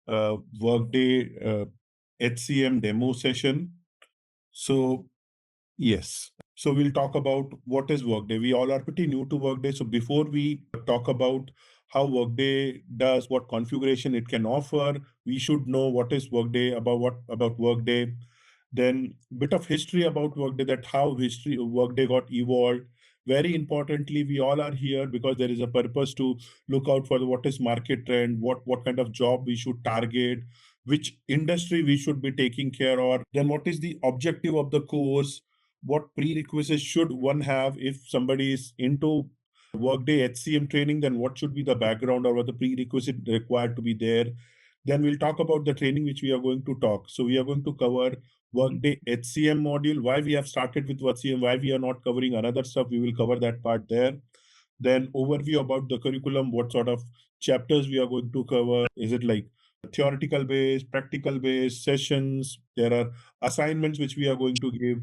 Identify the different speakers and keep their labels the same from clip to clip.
Speaker 1: Workday HCM demo session. So yes. So we'll talk about what is Workday. We all are pretty new to Workday. So before we talk about how Workday does, what configuration it can offer, we should know what is Workday, about Workday. Then bit of history about Workday, that how history of Workday got evolved. Very importantly, we all are here because there is a purpose to look out for what is market trend, what kind of job we should target, which industry we should be taking care of. Then what is the objective of the course? What prerequisites should one have if somebody is into Workday HCM training? Then what should be the background or what the prerequisite required to be there? Then we'll talk about the training which we are going to talk. So we are going to cover Workday HCM module, why we have started with HCM, why we are not covering another stuff. We will cover that part there. Then overview about the curriculum, what sort of chapters we are going to cover. Is it like theoretical based, practical based sessions? There are assignments which we are going to give.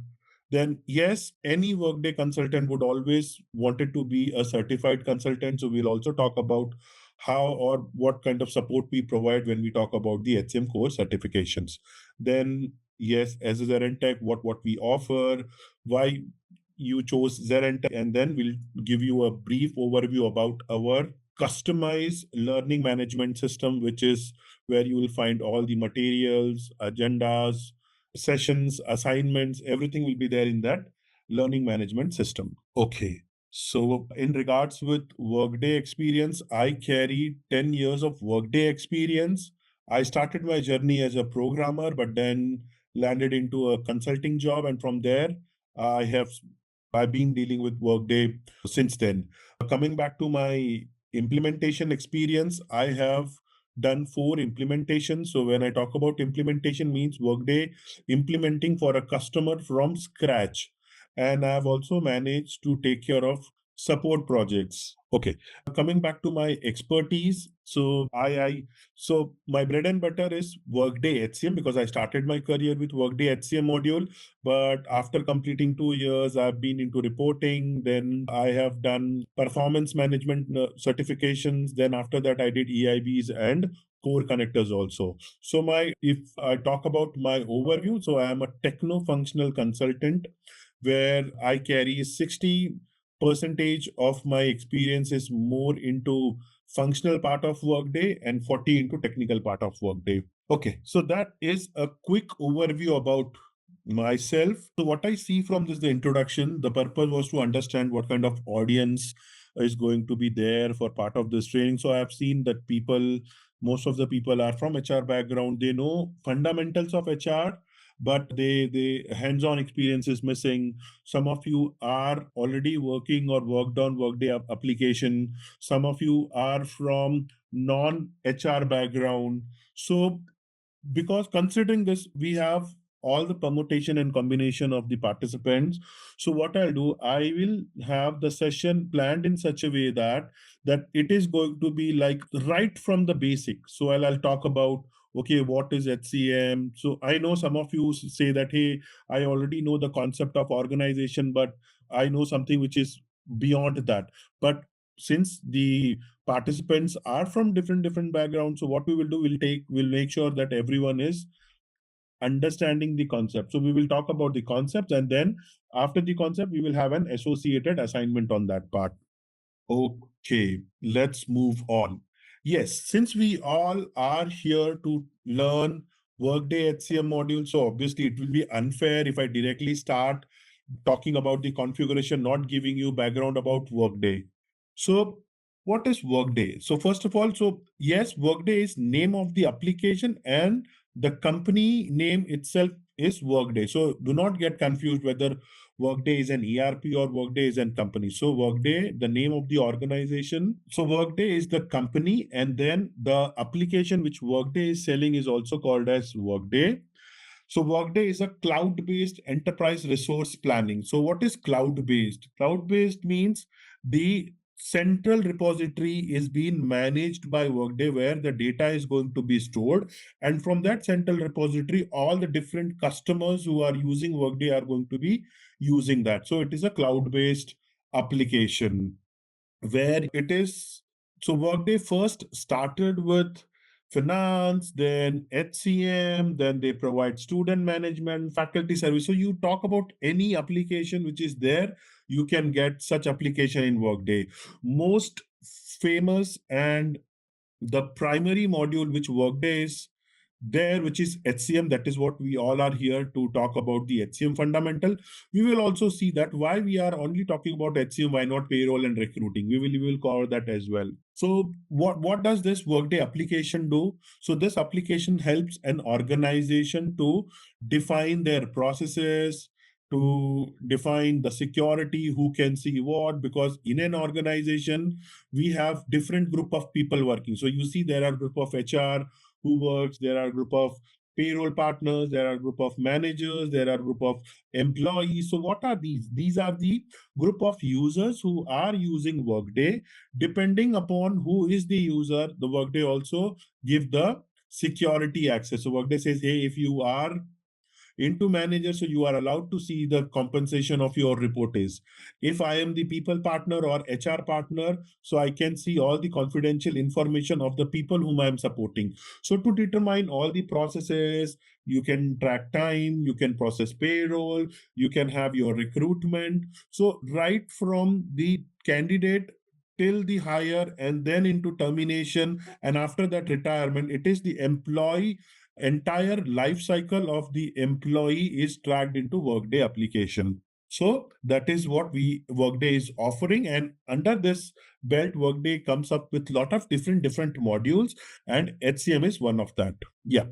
Speaker 1: Then yes, any Workday consultant would always wanted to be a certified consultant. So we'll also talk about how or what kind of support we provide when we talk about the HCM course certifications. Then yes, as a ZaranTech, what we offer, why you chose ZaranTech, and then we'll give you a brief overview about our customized learning management system, which is where you will find all the materials, agendas, sessions, assignments, everything will be there in that learning management system. Okay. So in regards with Workday experience, I carry 10 years of Workday experience. I started my journey as a programmer, but then landed into a consulting job. And from there, I have I've been dealing with Workday since then. Coming back to my implementation experience, I have done 4 implementations. So when I talk about implementation, means Workday implementing for a customer from scratch. And I've also managed to take care of support projects. Okay, coming back to my expertise. So so my bread and butter is Workday HCM because I started my career with Workday HCM module. But after completing 2 years, I've been into reporting. Then I have done performance management certifications. Then after that, I did EIBs and core connectors also. So if I talk about my overview, so I am a techno-functional consultant where I carry 60 percentage of my experience is more into functional part of Workday and 40 into technical part of Workday. Okay, so that is a quick overview about myself. So what I see from this, the introduction, the purpose was to understand what kind of audience is going to be there for part of this training. So I have seen that most of the people are from HR background. They know fundamentals of HR, but the hands-on experience is missing. Some of you are already working or worked on Workday application. Some of you are from non-HR background. So because considering this, we have all the permutation and combination of the participants. So what I'll do, I will have the session planned in such a way that it is going to be like right from the basic. So I'll talk about, okay, what is HCM? So I know some of you say that, hey, I already know the concept of organization, but I know something which is beyond that. But since the participants are from different backgrounds, so what we will do, we'll make sure that everyone is understanding the concept. So we will talk about the concepts, and then after the concept we will have an associated assignment on that part. Okay, let's move on. Yes, since we all are here to learn Workday HCM module, so obviously it will be unfair if I directly start talking about the configuration, not giving you background about Workday. So what is Workday? So first of all, so yes, Workday is name of the application and the company name itself is Workday. So do not get confused whether Workday is an ERP or Workday is a company. So Workday, the name of the organization. So Workday is the company, and then the application which Workday is selling is also called as Workday. So Workday is a cloud-based enterprise resource planning. So what is cloud-based? Cloud-based means the central repository is being managed by Workday where the data is going to be stored. And from that central repository, all the different customers who are using Workday are going to be using that. So it is a cloud-based application where it is. So Workday first started with finance, then HCM, then they provide student management, faculty service. So you talk about any application which is there, you can get such application in Workday. Most famous and the primary module which Workday is there, which is HCM. That is what we all are here to talk about, the HCM fundamental. We will also see that why we are only talking about HCM, why not payroll and recruiting. We will cover that as well. So what does this Workday application do? So this application helps an organization to define their processes, to define the security, who can see what, because in an organization, we have different group of people working. So you see there are group of HR who works, there are group of payroll partners, there are group of managers, there are group of employees. So what are these? These are the group of users who are using Workday. Depending upon who is the user, the Workday also give the security access. So Workday says, hey, if you are into manager, so you are allowed to see the compensation of your report is. If I am the people partner or HR partner, so I can see all the confidential information of the people whom I am supporting. So to determine all the processes, you can track time, you can process payroll, you can have your recruitment. So right from the candidate till the hire and then into termination and after that retirement, it is the employee entire life cycle of the employee is tracked into Workday application. So that is what Workday is offering, and under this belt, Workday comes up with lot of different modules, and HCM is one of that. Yeah.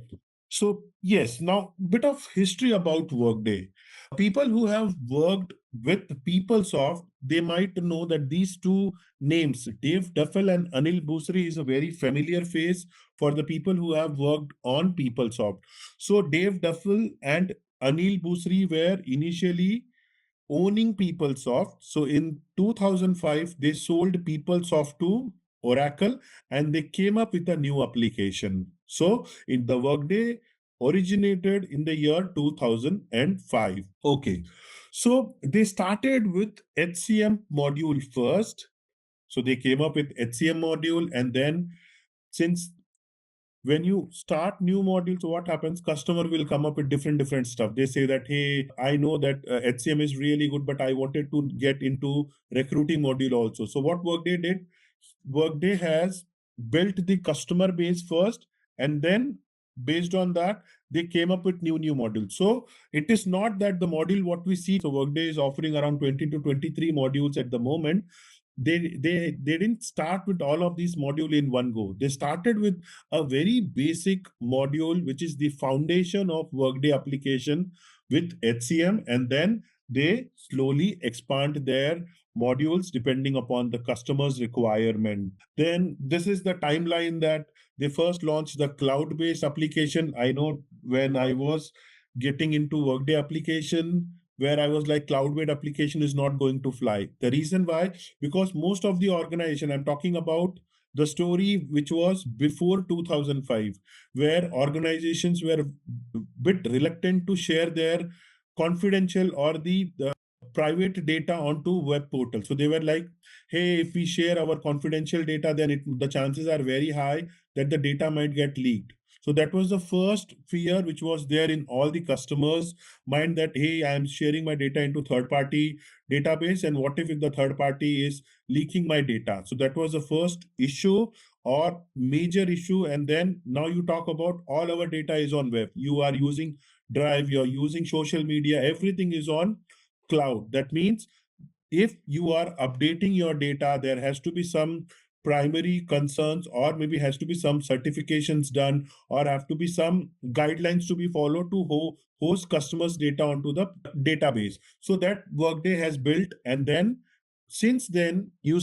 Speaker 1: So yes, now bit of history about Workday. People who have worked with PeopleSoft, they might know that these two names, Dave Duffel and Anil Busri, is a very familiar face for the people who have worked on PeopleSoft. So Dave Duffel and Anil Busri were initially owning PeopleSoft. So in 2005, they sold PeopleSoft to Oracle and they came up with a new application. So in the Workday originated in the year 2005. Okay. So they started with HCM module first. So they came up with HCM module, and then since when you start new modules, what happens? Customer will come up with different stuff. They say that, hey, I know that HCM is really good, but I wanted to get into recruiting module also. So what Workday did? Workday has built the customer base first, and then based on that, they came up with new modules. So it is not that the module what we see. So Workday is offering around 20 to 23 modules at the moment. They didn't start with all of these module in one go. They started with a very basic module, which is the foundation of Workday application with HCM, and then they slowly expand their modules depending upon the customer's requirement. Then this is the timeline that they first launched the cloud-based application. I know when I was getting into Workday application, where I was like, cloud-based application is not going to fly. The reason why, because most of the organization, I'm talking about the story which was before 2005, where organizations were a bit reluctant to share their confidential or the private data onto web portal. So they were like, hey, if we share our confidential data, then the chances are very high that the data might get leaked. So that was the first fear which was there in all the customers' mind, that, hey, I am sharing my data into third-party database, and what if the third party is leaking my data? So that was the first issue or major issue. And then now you talk about all our data is on web. You are using Drive, you're using social media, everything is on cloud. That means if you are updating your data, there has to be some primary concerns, or maybe has to be some certifications done, or have to be some guidelines to be followed to host customers' data onto the database. So that Workday has built, and then since then you will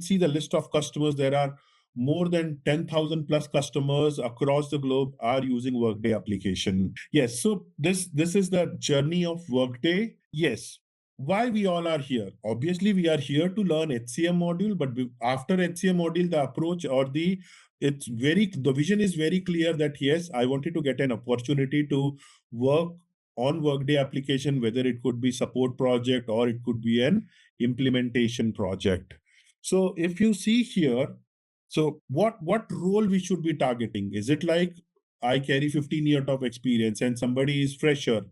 Speaker 1: see the list of customers. There are more than 10,000 plus customers across the globe are using Workday application. Yes, so this is the journey of Workday. Yes, why we all are here? Obviously, we are here to learn HCM module, but after HCM module, the approach or the vision is very clear that yes, I wanted to get an opportunity to work on Workday application, whether it could be support project or it could be an implementation project. So if you see here, So what role we should be targeting? Is it like I carry 15 years of experience and somebody is fresher?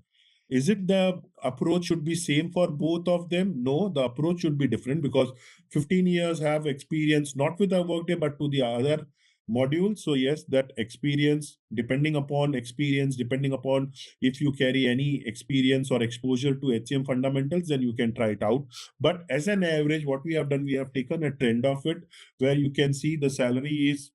Speaker 1: Is it the approach should be same for both of them? No, the approach should be different because 15 years have experience not with the workday but to the other module. So yes, that experience, depending upon if you carry any experience or exposure to HCM fundamentals, then you can try it out. But as an average, what we have done, we have taken a trend of it where you can see the salary is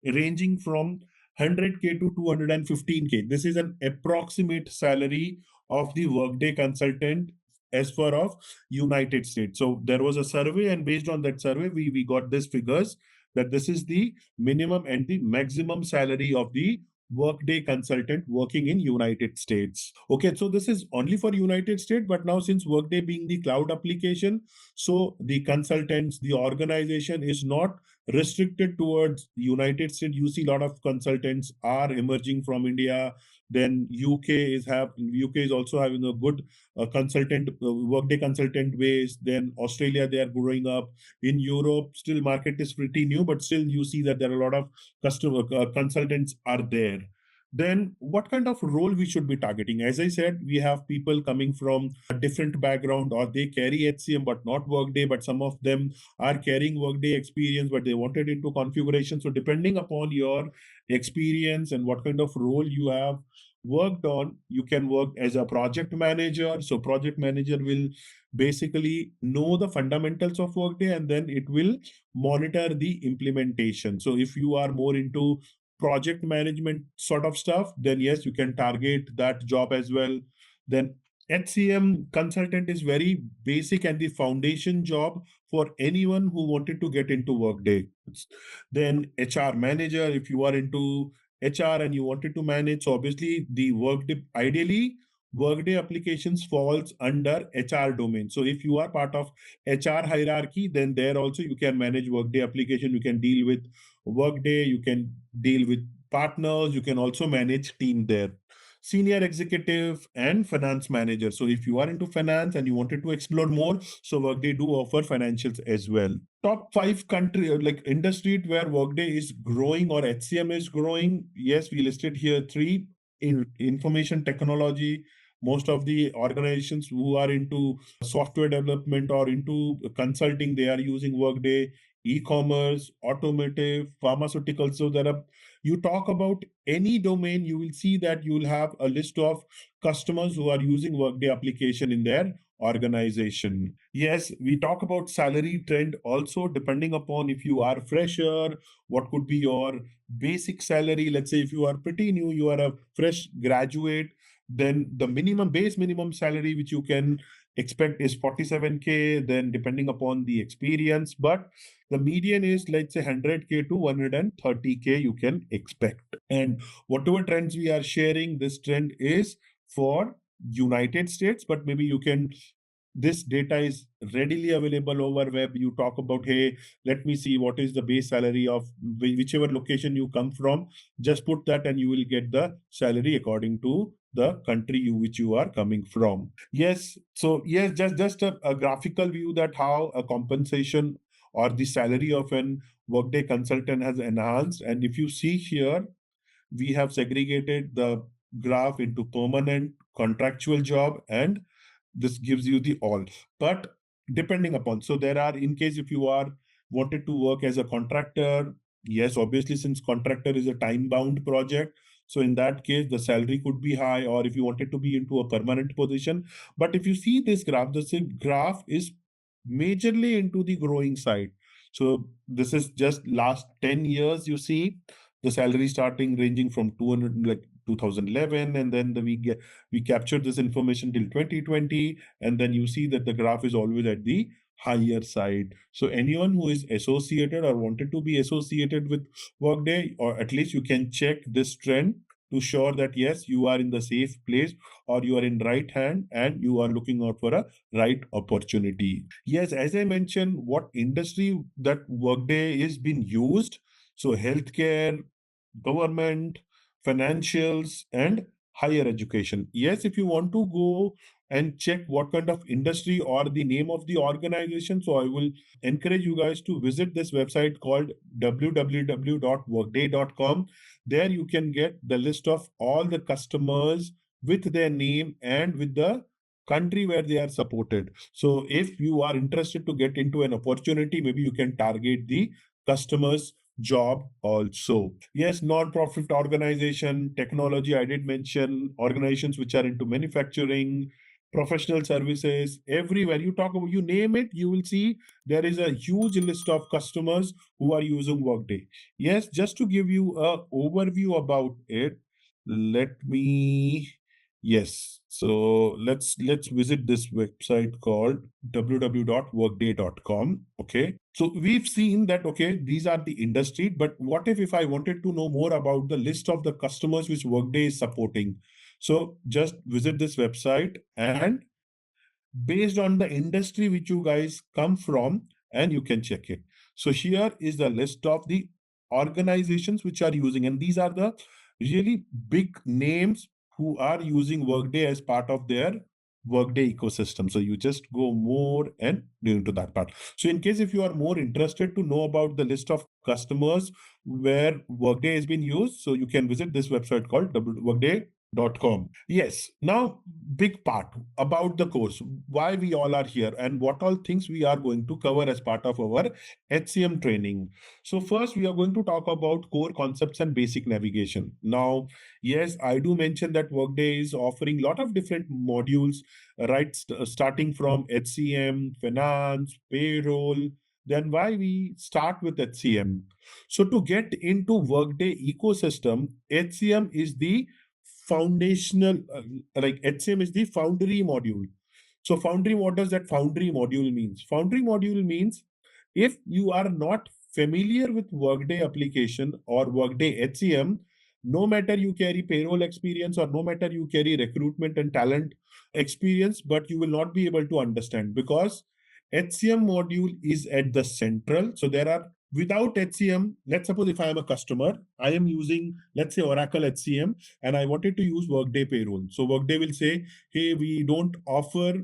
Speaker 1: ranging from 100K to 215K. This is an approximate salary of the workday consultant as far of United States. So there was a survey, and based on that survey, we got these figures that this is the minimum and the maximum salary of the workday consultant working in United States. Okay, so this is only for United States, but now since workday being the cloud application, so the consultants, the organization is not restricted towards United States. You see a lot of consultants are emerging from India. Then UK is also having a good consultant workday consultant base. Then Australia, they are growing up. In Europe, still market is pretty new, but still you see that there are a lot of customer consultants are there. Then what kind of role we should be targeting? As I said, we have people coming from a different background, or they carry HCM but not workday, but some of them are carrying workday experience but they wanted into configuration. So depending upon your experience and what kind of role you have worked on, you can work as a project manager. So project manager will basically know the fundamentals of workday, and then it will monitor the implementation. So if you are more into project management sort of stuff, then yes, you can target that job as well. Then HCM consultant is very basic and the foundation job for anyone who wanted to get into workday. Then HR manager, if you are into HR and you wanted to manage, so obviously the workday, ideally workday applications falls under HR domain. So if you are part of HR hierarchy, then there also you can manage workday application. You can deal with workday, you can deal with partners, you can also manage team there. Senior executive and finance manager. So if you are into finance and you wanted to explore more, so Workday do offer financials as well. Top 5 country like industry where Workday is growing or HCM is growing. Yes, we listed here 3. In information technology, most of the organizations who are into software development or into consulting, they are using Workday. E-commerce, automotive, pharmaceuticals. So there are, you talk about any domain, you will see that you will have a list of customers who are using Workday application in their organization. Yes, we talk about salary trend also, depending upon if you are fresher, what could be your basic salary. Let's say if you are pretty new, you are a fresh graduate, then the minimum salary which you can expect is 47K, then depending upon the experience, but the median is, let's say, 100K to 130K you can expect. And whatever trends we are sharing, this trend is for United States, but maybe you can, this data is readily available over web. You talk about, hey, let me see what is the base salary of whichever location you come from. Just put that and you will get the salary according to the country which you are coming from. Yes, so yes, just a graphical view that how a compensation or the salary of an workday consultant has enhanced. And if you see here, we have segregated the graph into permanent, contractual job, and this gives you the all. But depending upon, so there are, in case if you are wanted to work as a contractor, yes, obviously since contractor is a time bound project, so in that case the salary could be high, or if you wanted to be into a permanent position. But if you see this graph, the same graph is majorly into the growing side. So this is just last 10 years. You see the salary starting ranging from 200, like 2011, and then we captured this information till 2020, and then you see that the graph is always at the higher side. So anyone who is associated or wanted to be associated with Workday, or at least you can check this trend to sure that yes, you are in the safe place, or you are in right hand and you are looking out for a right opportunity. Yes, as I mentioned, what industry that Workday is being used. So healthcare, government, financials, and higher education. Yes, if you want to go and check what kind of industry or the name of the organization. So I will encourage you guys to visit this website called www.workday.com. There you can get the list of all the customers with their name and with the country where they are supported. So if you are interested to get into an opportunity, maybe you can target the customers job also. Yes, non-profit organization, technology, I did mention organizations which are into manufacturing, professional services, everywhere you talk about, you name it, you will see there is a huge list of customers who are using Workday. Yes, just to give you a overview about it, let me yes. So let's visit this website called www.workday.com. Okay. So we've seen that, okay, these are the industry, but what if I wanted to know more about the list of the customers which Workday is supporting? So just visit this website and based on the industry which you guys come from, and you can check it. So here is the list of the organizations which are using, and these are the really big names who are using Workday as part of their Workday ecosystem. So you just go more and do into that part. So in case if you are more interested to know about the list of customers where Workday has been used, so you can visit this website called workday.com. Yes. Now, big part about the course, why we all are here and what all things we are going to cover as part of our HCM training. So first, we are going to talk about core concepts and basic navigation. Now, yes, I do mention that Workday is offering a lot of different modules, right? Starting from HCM, finance, payroll. Then why we start with HCM? So to get into Workday ecosystem, HCM is the foundational, like HCM is the Foundry module. So Foundry, what does that Foundry module means? Foundry module means if you are not familiar with Workday application or Workday HCM, no matter you carry payroll experience or no matter you carry recruitment and talent experience, but you will not be able to understand because HCM module is at the central. So there are without HCM, let's suppose if I am a customer, I am using, let's say, Oracle HCM, and I wanted to use Workday payroll. So Workday will say, hey, we don't offer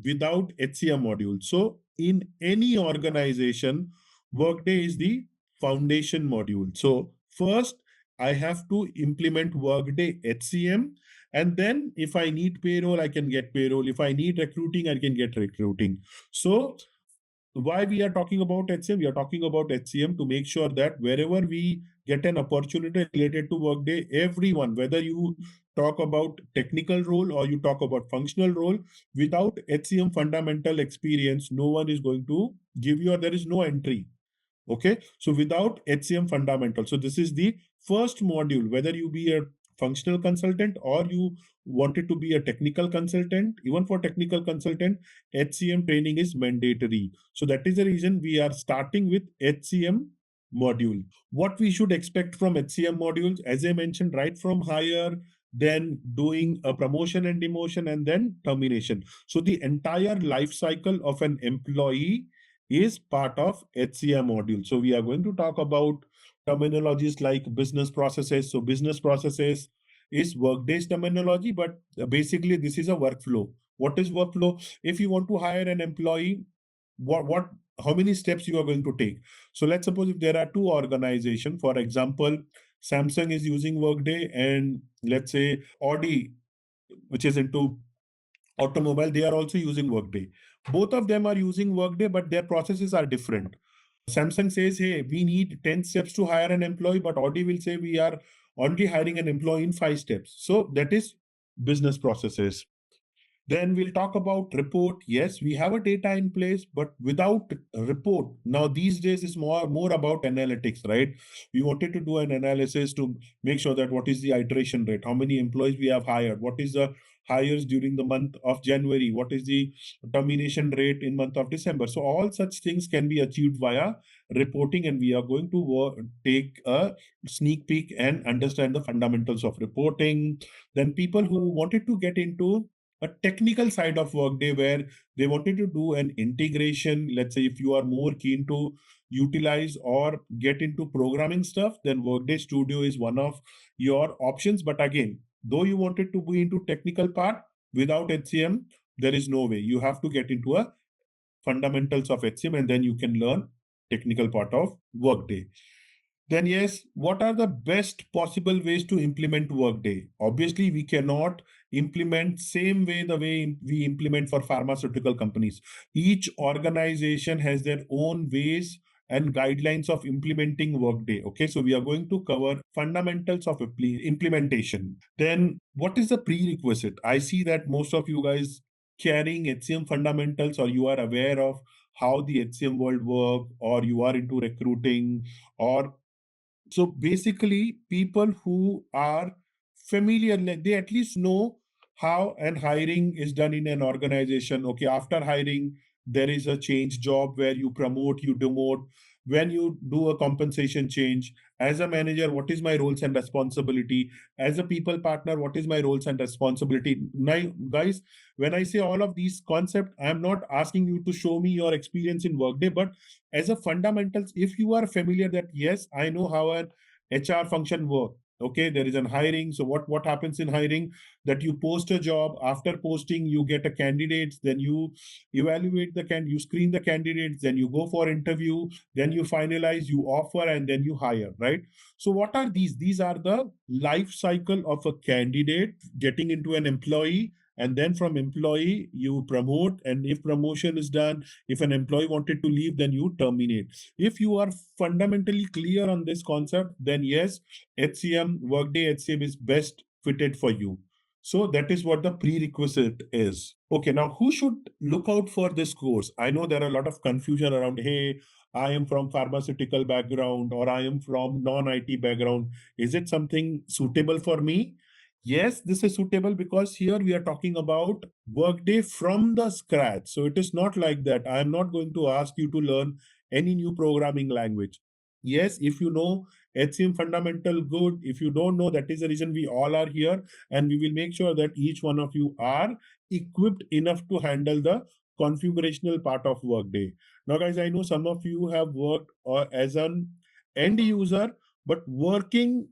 Speaker 1: without HCM module. So in any organization, Workday is the foundation module. So first, I have to implement Workday HCM. And then if I need payroll, I can get payroll. If I need recruiting, I can get recruiting. So why we are talking about HCM? We are talking about HCM to make sure that wherever we get an opportunity related to Workday, everyone, whether you talk about technical role or you talk about functional role, without HCM fundamental experience, no one is going to give you, or there is no entry. Okay, so without HCM fundamental. So this is the first module, whether you be a functional consultant or you wanted to be a technical consultant, even for technical consultant, HCM training is mandatory. So that is the reason we are starting with HCM module. What we should expect from HCM modules, as I mentioned, right from hire, then doing a promotion and demotion, and then termination. So the entire life cycle of an employee is part of HCM module. So we are going to talk about terminologies like business processes. So business processes is Workday's terminology, but basically this is a workflow. What is workflow? If you want to hire an employee, what how many steps you are going to take? So let's suppose if there are two organizations, for example, Samsung is using Workday and let's say Audi, which is into automobile, they are also using Workday. Both of them are using Workday, but their processes are different. Samsung says, hey, we need 10 steps to hire an employee, but Audi will say we are only hiring an employee in 5 steps. So that is business processes. Then we'll talk about report. Yes, we have a data in place, but without a report. Now these days is more about analytics, right? We wanted to do an analysis to make sure that what is the iteration rate, how many employees we have hired, what is the hires during the month of January, what is the termination rate in month of December. So all such things can be achieved via reporting, and we are going to take a sneak peek and understand the fundamentals of reporting. Then people who wanted to get into a technical side of Workday where they wanted to do an integration. Let's say if you are more keen to utilize or get into programming stuff, then Workday Studio is one of your options. But again, though you wanted to be into technical part without HCM, there is no way. You have to get into a fundamentals of HCM and then you can learn technical part of Workday. Then yes, what are the best possible ways to implement Workday? Obviously, we cannot implement same way the way we implement for pharmaceutical companies. Each organization has their own ways and guidelines of implementing Workday. Okay, so we are going to cover fundamentals of implementation. Then what is the prerequisite? I see that most of you guys carrying HCM fundamentals, or you are aware of how the HCM world work, or you are into recruiting, or so basically, people who are familiar, like they at least know how and hiring is done in an organization. Okay, after hiring, there is a change job where you promote, you demote. When you do a compensation change, as a manager, what is my roles and responsibility? As a people partner, what is my roles and responsibility? Now, guys, when I say all of these concepts, I'm not asking you to show me your experience in Workday, but as a fundamentals, if you are familiar that yes, I know how an HR function work. Okay, there is an hiring. So what happens in hiring? That you post a job. After posting, you get a candidates. Then you evaluate you screen the candidates. Then you go for interview. Then you finalize, you offer, and then you hire. Right. So what are these? These are the life cycle of a candidate getting into an employee, and then from employee you promote, and if promotion is done, if an employee wanted to leave, then you terminate. If you are fundamentally clear on this concept, then yes, HCM, Workday HCM is best fitted for you. So that is what the prerequisite is. Okay, now who should look out for this course? I know there are a lot of confusion around, hey, I am from pharmaceutical background or I am from non-IT background. Is it something suitable for me? Yes, this is suitable because here we are talking about Workday from the scratch. So it is not like that. I am not going to ask you to learn any new programming language. Yes, if you know HCM fundamental, good. If you don't know, that is the reason we all are here, and we will make sure that each one of you are equipped enough to handle the configurational part of Workday. Now, guys, I know some of you have worked as an end user, but working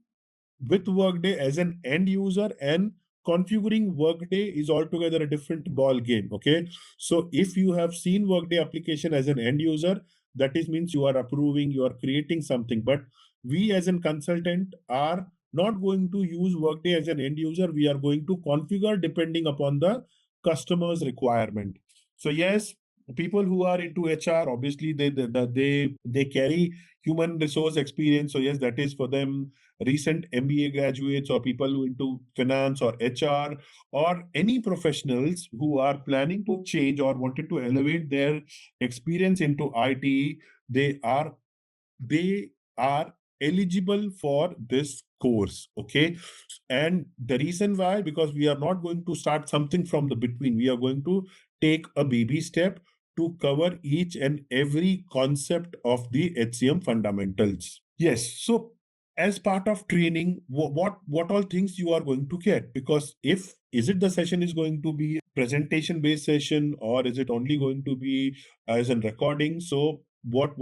Speaker 1: with Workday as an end user and configuring Workday is altogether a different ball game. Okay, so if you have seen Workday application as an end user, that is means you are approving, you are creating something. But we as a consultant are not going to use Workday as an end user. We are going to configure depending upon the customer's requirement. So yes, people who are into HR, obviously they carry human resource experience. So yes, that is for them. Recent MBA graduates or people who into finance or HR or any professionals who are planning to change or wanted to elevate their experience into IT, they are they are eligible for this course. Okay, and the reason why, because we are not going to start something from the between. We are going to take a baby step to cover each and every concept of the HCM fundamentals. Yes, so as part of training, what all things you are going to get? Because if is it the session is going to be presentation based session, or is it only going to be as a recording? So what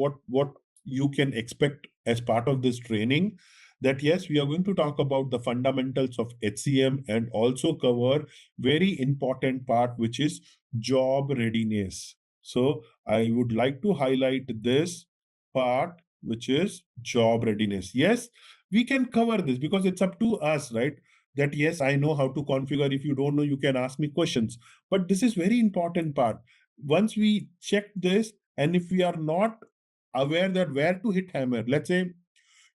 Speaker 1: you can expect as part of this training, that yes, we are going to talk about the fundamentals of HCM and also cover very important part, which is job readiness. So I would like to highlight this part, which is job readiness. Yes, we can cover this because it's up to us, right? That yes, I know how to configure. If you don't know, you can ask me questions. But this is very important part. Once we check this, and if we are not aware that where to hit hammer, let's say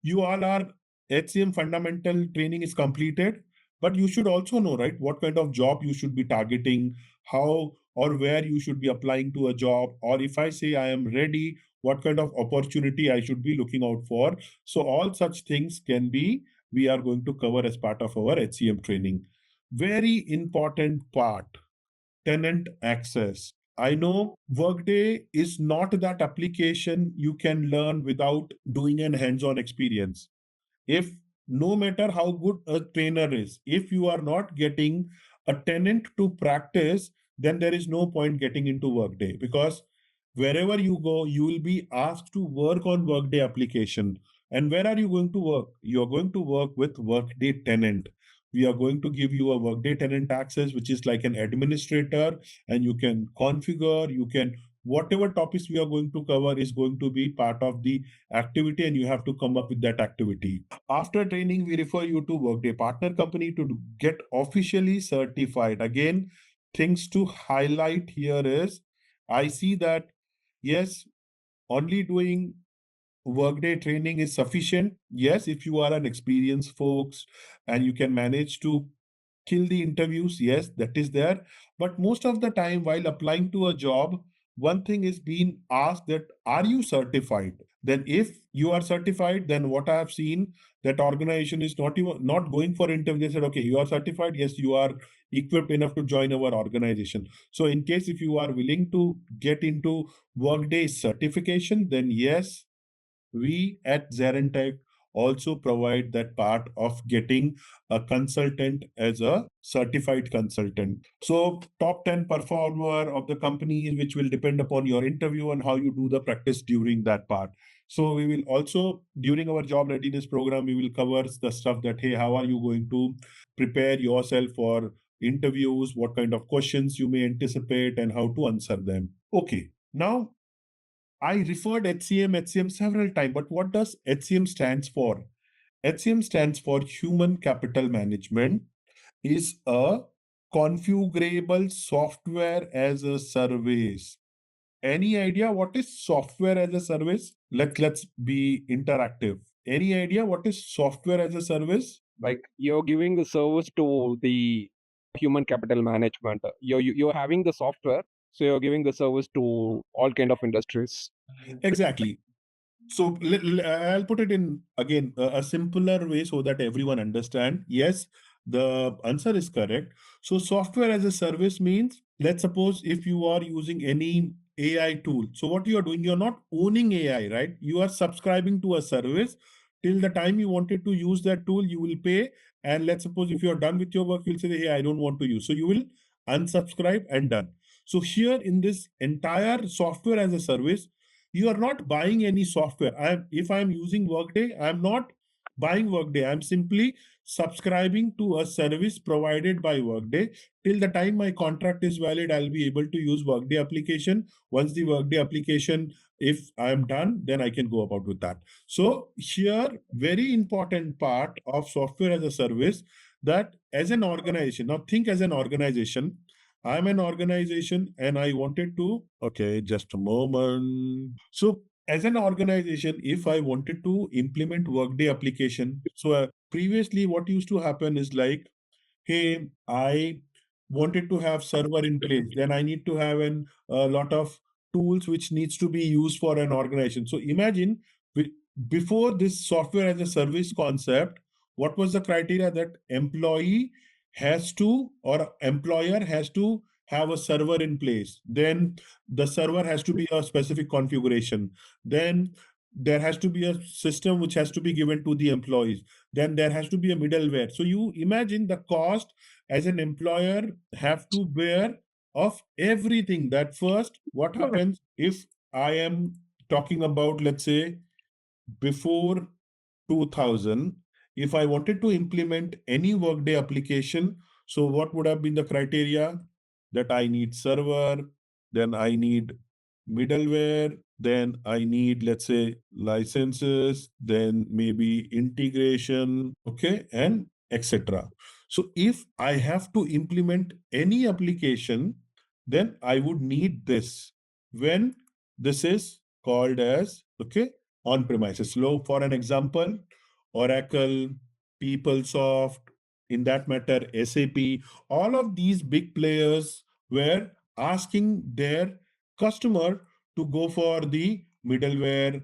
Speaker 1: you all are HCM fundamental training is completed, but you should also know, right, what kind of job you should be targeting, how or where you should be applying to a job, or if I say I am ready, what kind of opportunity I should be looking out for. So all such things can be, we are going to cover as part of our HCM training. Very important part, tenant access. I know Workday is not that application you can learn without doing an hands-on experience. If no matter how good a trainer is, if you are not getting a tenant to practice, then there is no point getting into Workday, because wherever you go, you will be asked to work on Workday application. And where are you going to work? You are going to work with Workday tenant. We are going to give you a Workday tenant access, which is like an administrator, and you can configure, you can, whatever topics we are going to cover is going to be part of the activity, and you have to come up with that activity. After training, we refer you to Workday partner company to get officially certified. Again, things to highlight here is, I see that, yes, only doing Workday training is sufficient. Yes, if you are an experienced folks and you can manage to kill the interviews, yes, that is there. But most of the time while applying to a job, one thing is being asked that, are you certified? Then if you are certified, then what I have seen, that organization is not even not going for interview. They said, okay, you are certified, yes, you are equipped enough to join our organization. So in case if you are willing to get into Workday certification, then yes, we at ZaranTech also provide that part of getting a consultant as a certified consultant. So top 10 performer of the company, which will depend upon your interview and how you do the practice during that part. So we will also, during our job readiness program, we will cover the stuff that, hey, how are you going to prepare yourself for interviews, what kind of questions you may anticipate and how to answer them. Okay, now I referred HCM several times, but what does HCM stands for? HCM stands for Human Capital Management, is a configurable software as a service. Any idea what is software as a service? Let's be interactive. Any idea what is software as a service?
Speaker 2: Like you're giving the service to the human capital management. You're having the software, so you're giving the service to all kind of industries.
Speaker 1: Exactly. So I'll put it in again a simpler way so that everyone understand. Yes, the answer is correct. So software as a service means, let's suppose if you are using any AI tool. So what you are doing, you're not owning AI, right? You are subscribing to a service. Till the time you wanted to use that tool, you will pay. And let's suppose if you're done with your work, you'll say, hey, I don't want to use. So you will unsubscribe and done. So here in this entire software as a service, you are not buying any software. If I'm using Workday, I'm not buying Workday. I'm simply subscribing to a service provided by Workday. Till the time my contract is valid, I'll be able to use Workday application. Once the Workday application, if I'm done, then I can go about with that. So here, very important part of software as a service, that as an organization, now think as an organization, I'm an organization and I wanted to, okay, just a moment. So as an organization, if I wanted to implement Workday application, so previously what used to happen is like, hey, I wanted to have server in place, then I need to have a lot of tools which needs to be used for an organization. So imagine before this software as a service concept, what was the criteria? That employee has to, or employer has to have a server in place. Then the server has to be a specific configuration. Then there has to be a system which has to be given to the employees. Then there has to be a middleware. So you imagine the cost as an employer have to bear of everything. That first, what happens if I am talking about, let's say, before 2000, if I wanted to implement any Workday application, so what would have been the criteria? That I need server, then I need middleware, then I need, let's say, licenses, then maybe integration, okay, and etc. So if I have to implement any application, then I would need this. When this is called as, okay, on premises. So for an example, Oracle, PeopleSoft, in that matter, SAP, all of these big players were asking their customer to go for the middleware.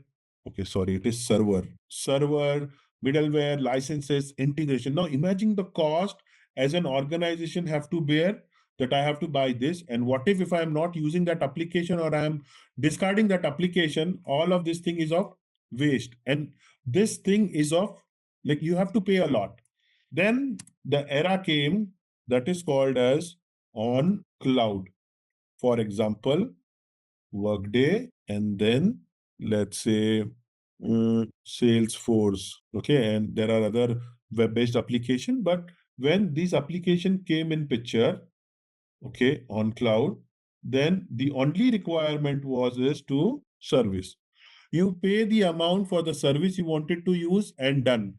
Speaker 1: Okay, sorry, it is server, middleware, licenses, integration. Now imagine the cost as an organization have to bear, that I have to buy this. And what if I am not using that application, or I am discarding that application, all of this thing is of waste. And this thing is of, like, you have to pay a lot. Then the era came that is called as on cloud. For example, Workday, and then let's say Salesforce. Okay, and there are other web-based application, but when this application came in picture, okay, on cloud, then the only requirement was is to service. You pay the amount for the service you wanted to use and done.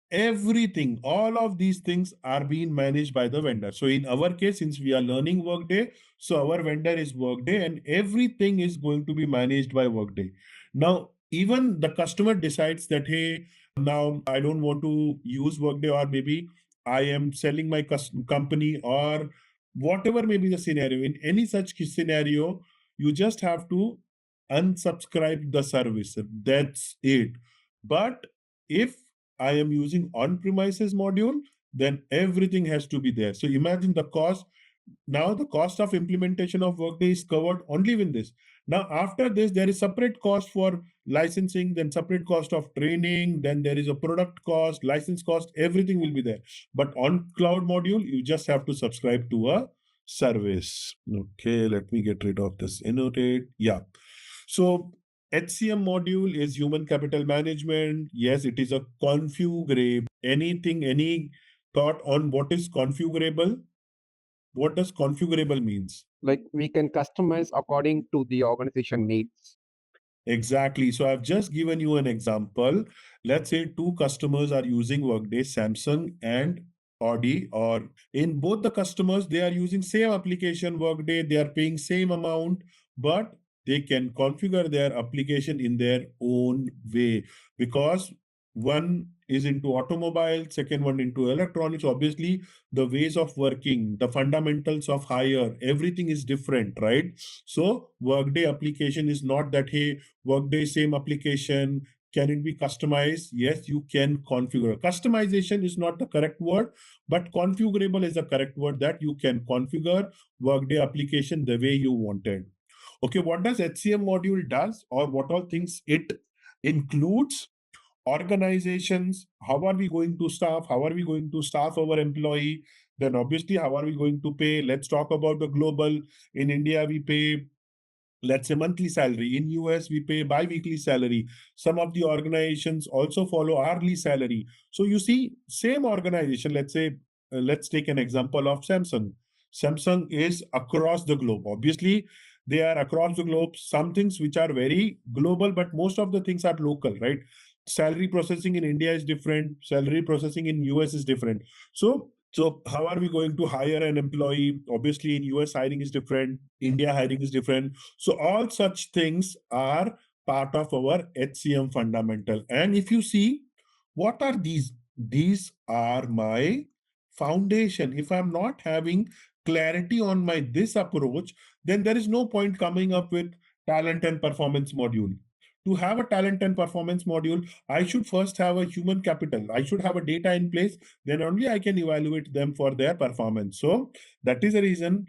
Speaker 1: Everything, all of these things are being managed by the vendor. So in our case, since we are learning Workday, so our vendor is Workday and everything is going to be managed by Workday. Now, even the customer decides that, hey, now I don't want to use Workday, or maybe I am selling my company, or whatever may be the scenario. In any such scenario, you just have to unsubscribe the service. That's it. But if I am using on-premises module, then everything has to be there. So imagine the cost. Now the cost of implementation of Workday is covered only with this. Now after this, there is separate cost for licensing, then separate cost of training, then there is a product cost, license cost, everything will be there. But on cloud module, you just have to subscribe to a service. Okay, let me get rid of this annotate. Yeah. So HCM module is human capital management. Yes, it is a configurable. Anything, any thought on what is configurable? What does configurable means?
Speaker 2: Like we can customize according to the organization needs.
Speaker 1: Exactly. So I've just given you an example. Let's say two customers are using Workday, Samsung and Audi, or in both the customers, they are using same application Workday, they are paying same amount, but they can configure their application in their own way, because one is into automobile, second one into electronics. Obviously, the ways of working, the fundamentals of hire, everything is different, right? So Workday application is not that, hey, Workday same application, can it be customized? Yes, you can configure. Customization is not the correct word, but configurable is the correct word, that you can configure Workday application the way you wanted. Okay, what does HCM module does, or what all things it includes? Organizations, how are we going to staff? How are we going to staff our employee? Then obviously, how are we going to pay? Let's talk about the global. In India, we pay, let's say, monthly salary. In US, we pay bi-weekly salary. Some of the organizations also follow hourly salary. So you see, same organization, let's say, let's take an example of Samsung. Samsung is across the globe. Obviously, they are across the globe. Some things which are very global, but most of the things are local, right? Salary processing in India is different. Salary processing in US is different. So how are we going to hire an employee? Obviously, in US hiring is different, India hiring is different. So all such things are part of our HCM fundamental. And if you see, what are these? These are my foundation. If I'm not having clarity on my this approach, then there is no point coming up with talent and performance module. To have a talent and performance module, I should first have a human capital. I should have a data in place, then only I can evaluate them for their performance. So that is the reason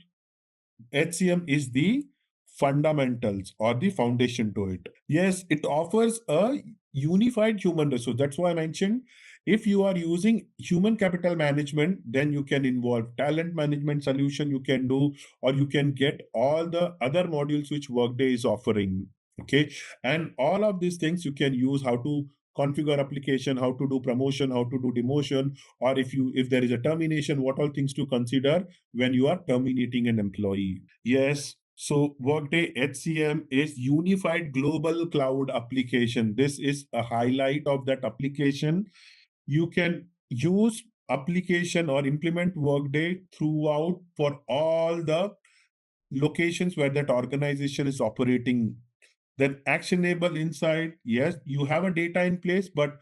Speaker 1: HCM is the fundamentals or the foundation to it. Yes, it offers a unified human resource. That's why I mentioned, if you are using human capital management, then you can involve talent management solution you can do, or you can get all the other modules which Workday is offering. Okay. And all of these things you can use, how to configure application, how to do promotion, how to do demotion, or if there is a termination, what all things to consider when you are terminating an employee. Yes. So Workday HCM is unified global cloud application. This is a highlight of that application. You can use application or implement Workday throughout for all the locations where that organization is operating. Then actionable insight, yes, you have a data in place, but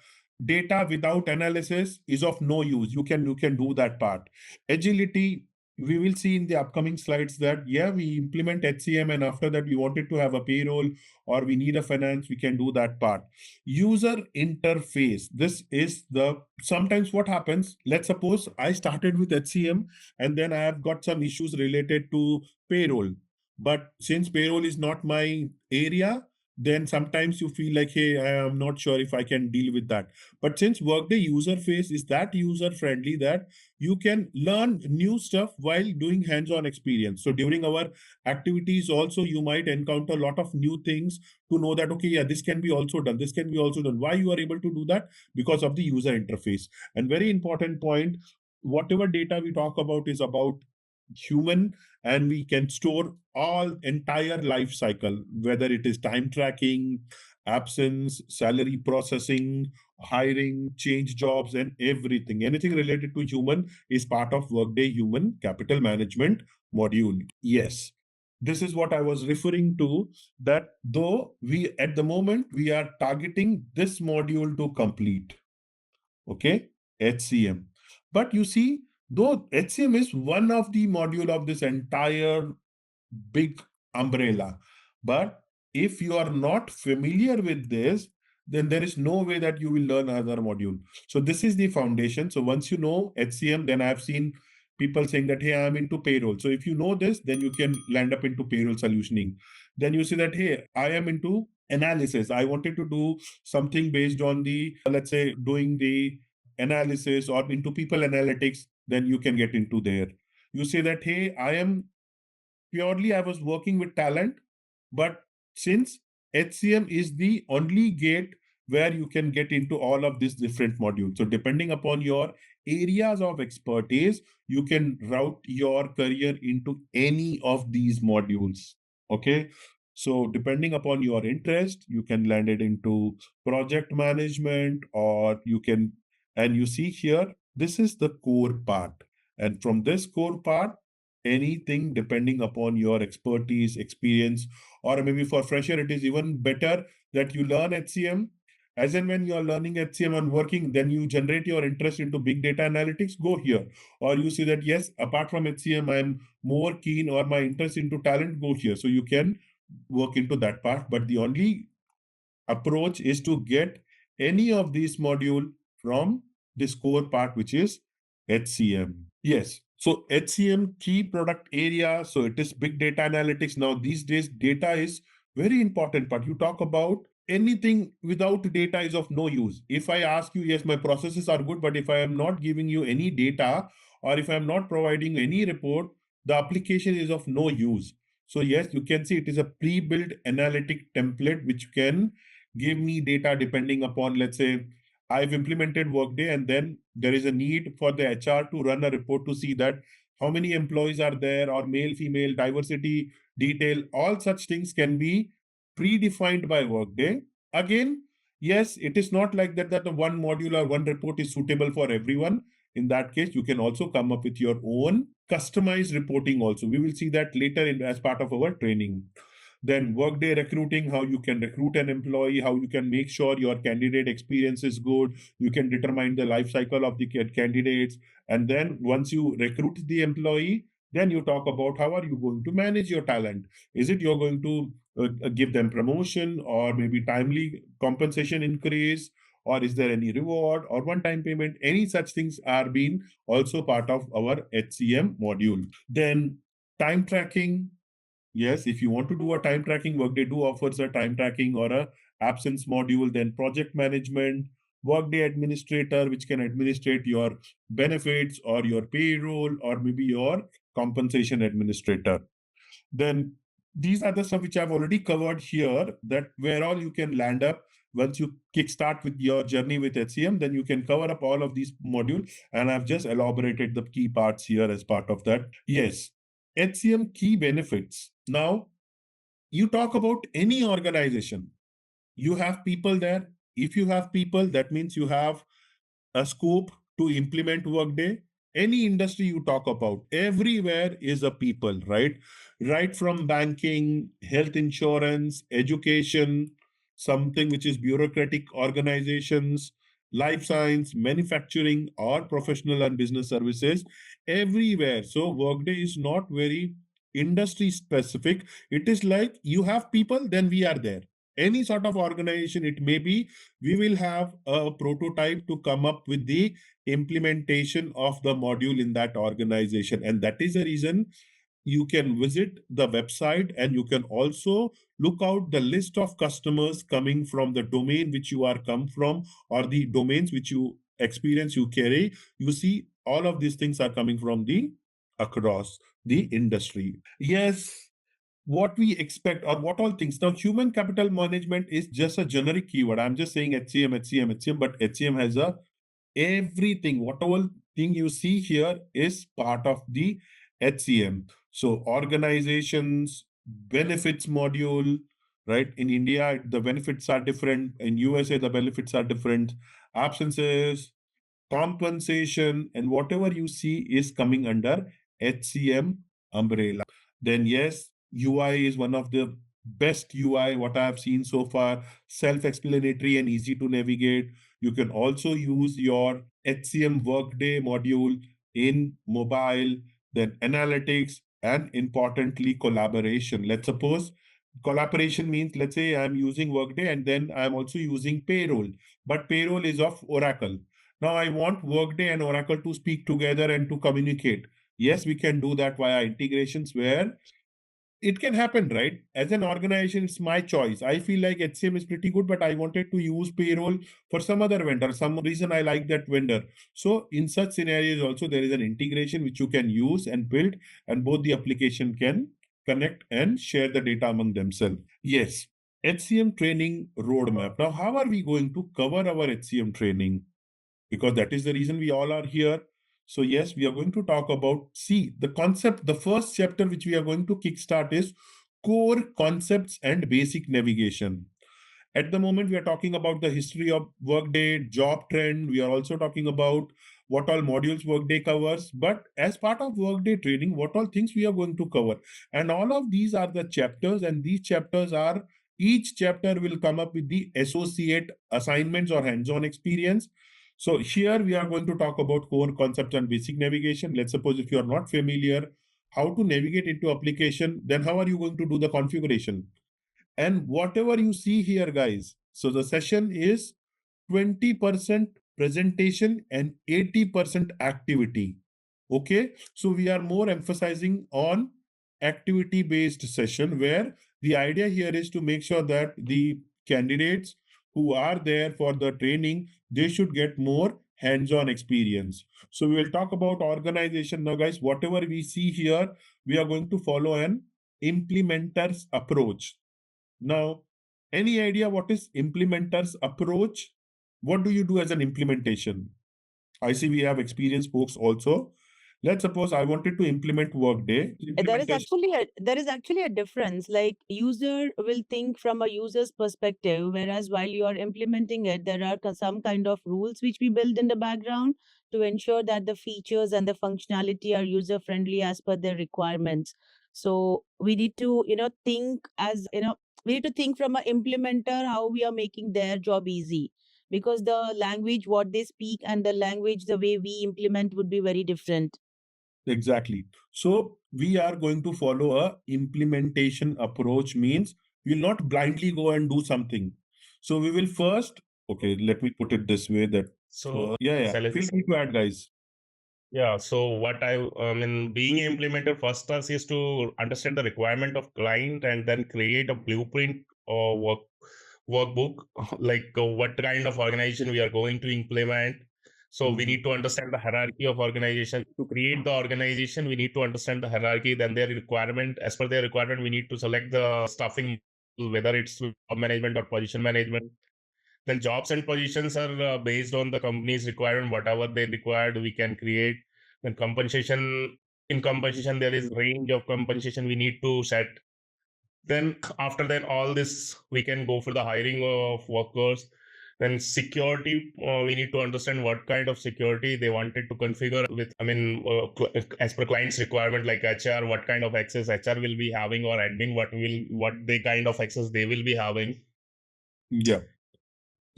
Speaker 1: data without analysis is of no use. You can do that part. Agility, we will see in the upcoming slides that, yeah, we implement HCM and after that we wanted to have a payroll or we need a finance, we can do that part. User interface, this is the, sometimes what happens, let's suppose I started with HCM and then I have got some issues related to payroll. But since payroll is not my area, then sometimes you feel like, hey, I am not sure if I can deal with that. But since Workday user face is that user friendly that you can learn new stuff while doing hands-on experience. So during our activities also, you might encounter a lot of new things to know that, okay, yeah, this can be also done. This can be also done. Why you are able to do that? Because of the user interface. And very important point, whatever data we talk about is about human, and we can store all entire life cycle, whether it is time tracking, absence, salary processing, hiring, change jobs, and everything. Anything related to human is part of Workday Human Capital Management module. Yes. This is what I was referring to, that though we at the moment we are targeting this module to complete. Okay, HCM. But you see, though HCM is one of the module of this entire big umbrella, but if you are not familiar with this, then there is no way that you will learn another module. So this is the foundation. So once you know HCM, then I've seen people saying that, hey, I'm into payroll. So if you know this, then you can land up into payroll solutioning. Then you say that, hey, I am into analysis. I wanted to do something based on the, let's say, doing the analysis or into people analytics, then you can get into there. You say that, hey, I was working with talent, but since HCM is the only gate where you can get into all of these different modules. So depending upon your areas of expertise, you can route your career into any of these modules. Okay. So depending upon your interest, you can land it into project management, or you can, and you see here, this is the core part. And from this core part, anything depending upon your expertise, experience, or maybe for fresher, it is even better that you learn HCM. As and when you are learning HCM and working, then you generate your interest into big data analytics, go here. Or you see that, yes, apart from HCM, I'm more keen, or my interest into talent, go here. So you can work into that part. But the only approach is to get any of these module from this core part, which is HCM. Yes. So HCM key product area. So it is big data analytics. Now these days, data is very important, but you talk about anything without data is of no use. If I ask you, yes, my processes are good, but if I am not giving you any data, or if I'm not providing any report, the application is of no use. So yes, you can see it is a pre-built analytic template which can give me data depending upon, let's say, I've implemented Workday, and then there is a need for the HR to run a report to see that how many employees are there, or male, female, diversity, detail, all such things can be predefined by Workday. Again, yes, it is not like that the one module or one report is suitable for everyone. In that case, you can also come up with your own customized reporting also. We will see that later as part of our training. Then Workday recruiting, how you can recruit an employee, how you can make sure your candidate experience is good. You can determine the life cycle of the candidates. And then once you recruit the employee, then you talk about how are you going to manage your talent. Is it you're going to give them promotion, or maybe timely compensation increase, or is there any reward or one-time payment? Any such things are being also part of our HCM module. Then time tracking. Yes, if you want to do a time tracking, Workday do offers a time tracking or a absence module. Then project management, Workday administrator, which can administrate your benefits or your payroll or maybe your compensation administrator. Then these are the stuff which I've already covered here, that where all you can land up once you kickstart with your journey with HCM, then you can cover up all of these modules. And I've just elaborated the key parts here as part of that. Yes, HCM key benefits. Now, you talk about any organization, you have people there. If you have people, that means you have a scope to implement Workday. Any industry you talk about, everywhere is a people, right? Right from banking, health insurance, education, something which is bureaucratic organizations, life science, manufacturing, or professional and business services, everywhere. So Workday is not very industry specific. It is like you have people, then we are there. Any sort of organization it may be, we will have a prototype to come up with the implementation of the module in that organization. And that is the reason you can visit the website, and you can also look out the list of customers coming from the domain which you are come from, or the domains which you experience you carry. You see all of these things are coming from the across the industry. Yes, what we expect or what all things. Now, human capital management is just a generic keyword. I'm just saying HCM, HCM, HCM, but HCM has a everything, whatever thing you see here is part of the HCM. So organizations, benefits module, right? In India, the benefits are different. In USA, the benefits are different. Absences, compensation, and whatever you see is coming under HCM umbrella. Then yes, UI is one of the best UI what I have seen so far, self-explanatory and easy to navigate. You can also use your HCM Workday module in mobile, then analytics, and importantly, collaboration. Let's suppose collaboration means, let's say I'm using Workday and then I'm also using payroll, but payroll is of Oracle. Now I want Workday and Oracle to speak together and to communicate. Yes, we can do that via integrations where it can happen, right? As an organization, it's my choice. I feel like HCM is pretty good, but I wanted to use payroll for some other vendor. Some reason I like that vendor. So in such scenarios, also there is an integration which you can use and build, and both the application can connect and share the data among themselves. Yes, HCM training roadmap. Now, how are we going to cover our HCM training? Because that is the reason we all are here. So yes, we are going to talk about, see, the concept, the first chapter which we are going to kickstart is core concepts and basic navigation. At the moment, we are talking about the history of Workday, job trend. We are also talking about what all modules Workday covers. But as part of Workday training, what all things we are going to cover. And all of these are the chapters, and these chapters are, each chapter will come up with the associate assignments or hands-on experience. So here we are going to talk about core concepts and basic navigation. Let's suppose if you are not familiar how to navigate into application, then how are you going to do the configuration? And whatever you see here, guys, so the session is 20% presentation and 80% activity. Okay, so we are more emphasizing on activity based session, where the idea here is to make sure that the candidates who are there for the training, they should get more hands-on experience. So we will talk about organization now, guys. Whatever we see here, we are going to follow an implementers approach. Now, any idea what is implementers approach? What do you do as an implementation? I see we have experienced folks also. Let's suppose I wanted to implement Workday. Implementation.
Speaker 3: There is actually a difference. Like user will think from a user's perspective, whereas while you are implementing it, there are some kind of rules which we build in the background to ensure that the features and the functionality are user friendly as per their requirements. So we need to, think as we need to think from an implementer how we are making their job easy, because the language what they speak and the language the way we implement would be very different.
Speaker 1: Exactly. So we are going to follow a implementation approach, means we will not blindly go and do something. So we will first, okay, let me put it this way that,
Speaker 4: So,
Speaker 1: yeah,
Speaker 4: shall I
Speaker 1: feel free to add, guys.
Speaker 4: Yeah, so what I mean, being an implementer, first task is to understand the requirement of client and then create a blueprint or workbook, like what kind of organization we are going to implement. So we need to understand the hierarchy of organization. To create the organization, we need to understand the hierarchy, then their requirement. As per their requirement, we need to select the staffing, whether it's job management or position management. Then jobs and positions are based on the company's requirement, whatever they required, we can create. Then compensation, in compensation, there is range of compensation we need to set. Then after that, all this, we can go for the hiring of workers. Then security, we need to understand what kind of security they wanted to configure with, as per client's requirement, like HR, what kind of access HR will be having, or admin, what they kind of access they will be having,
Speaker 1: Yeah.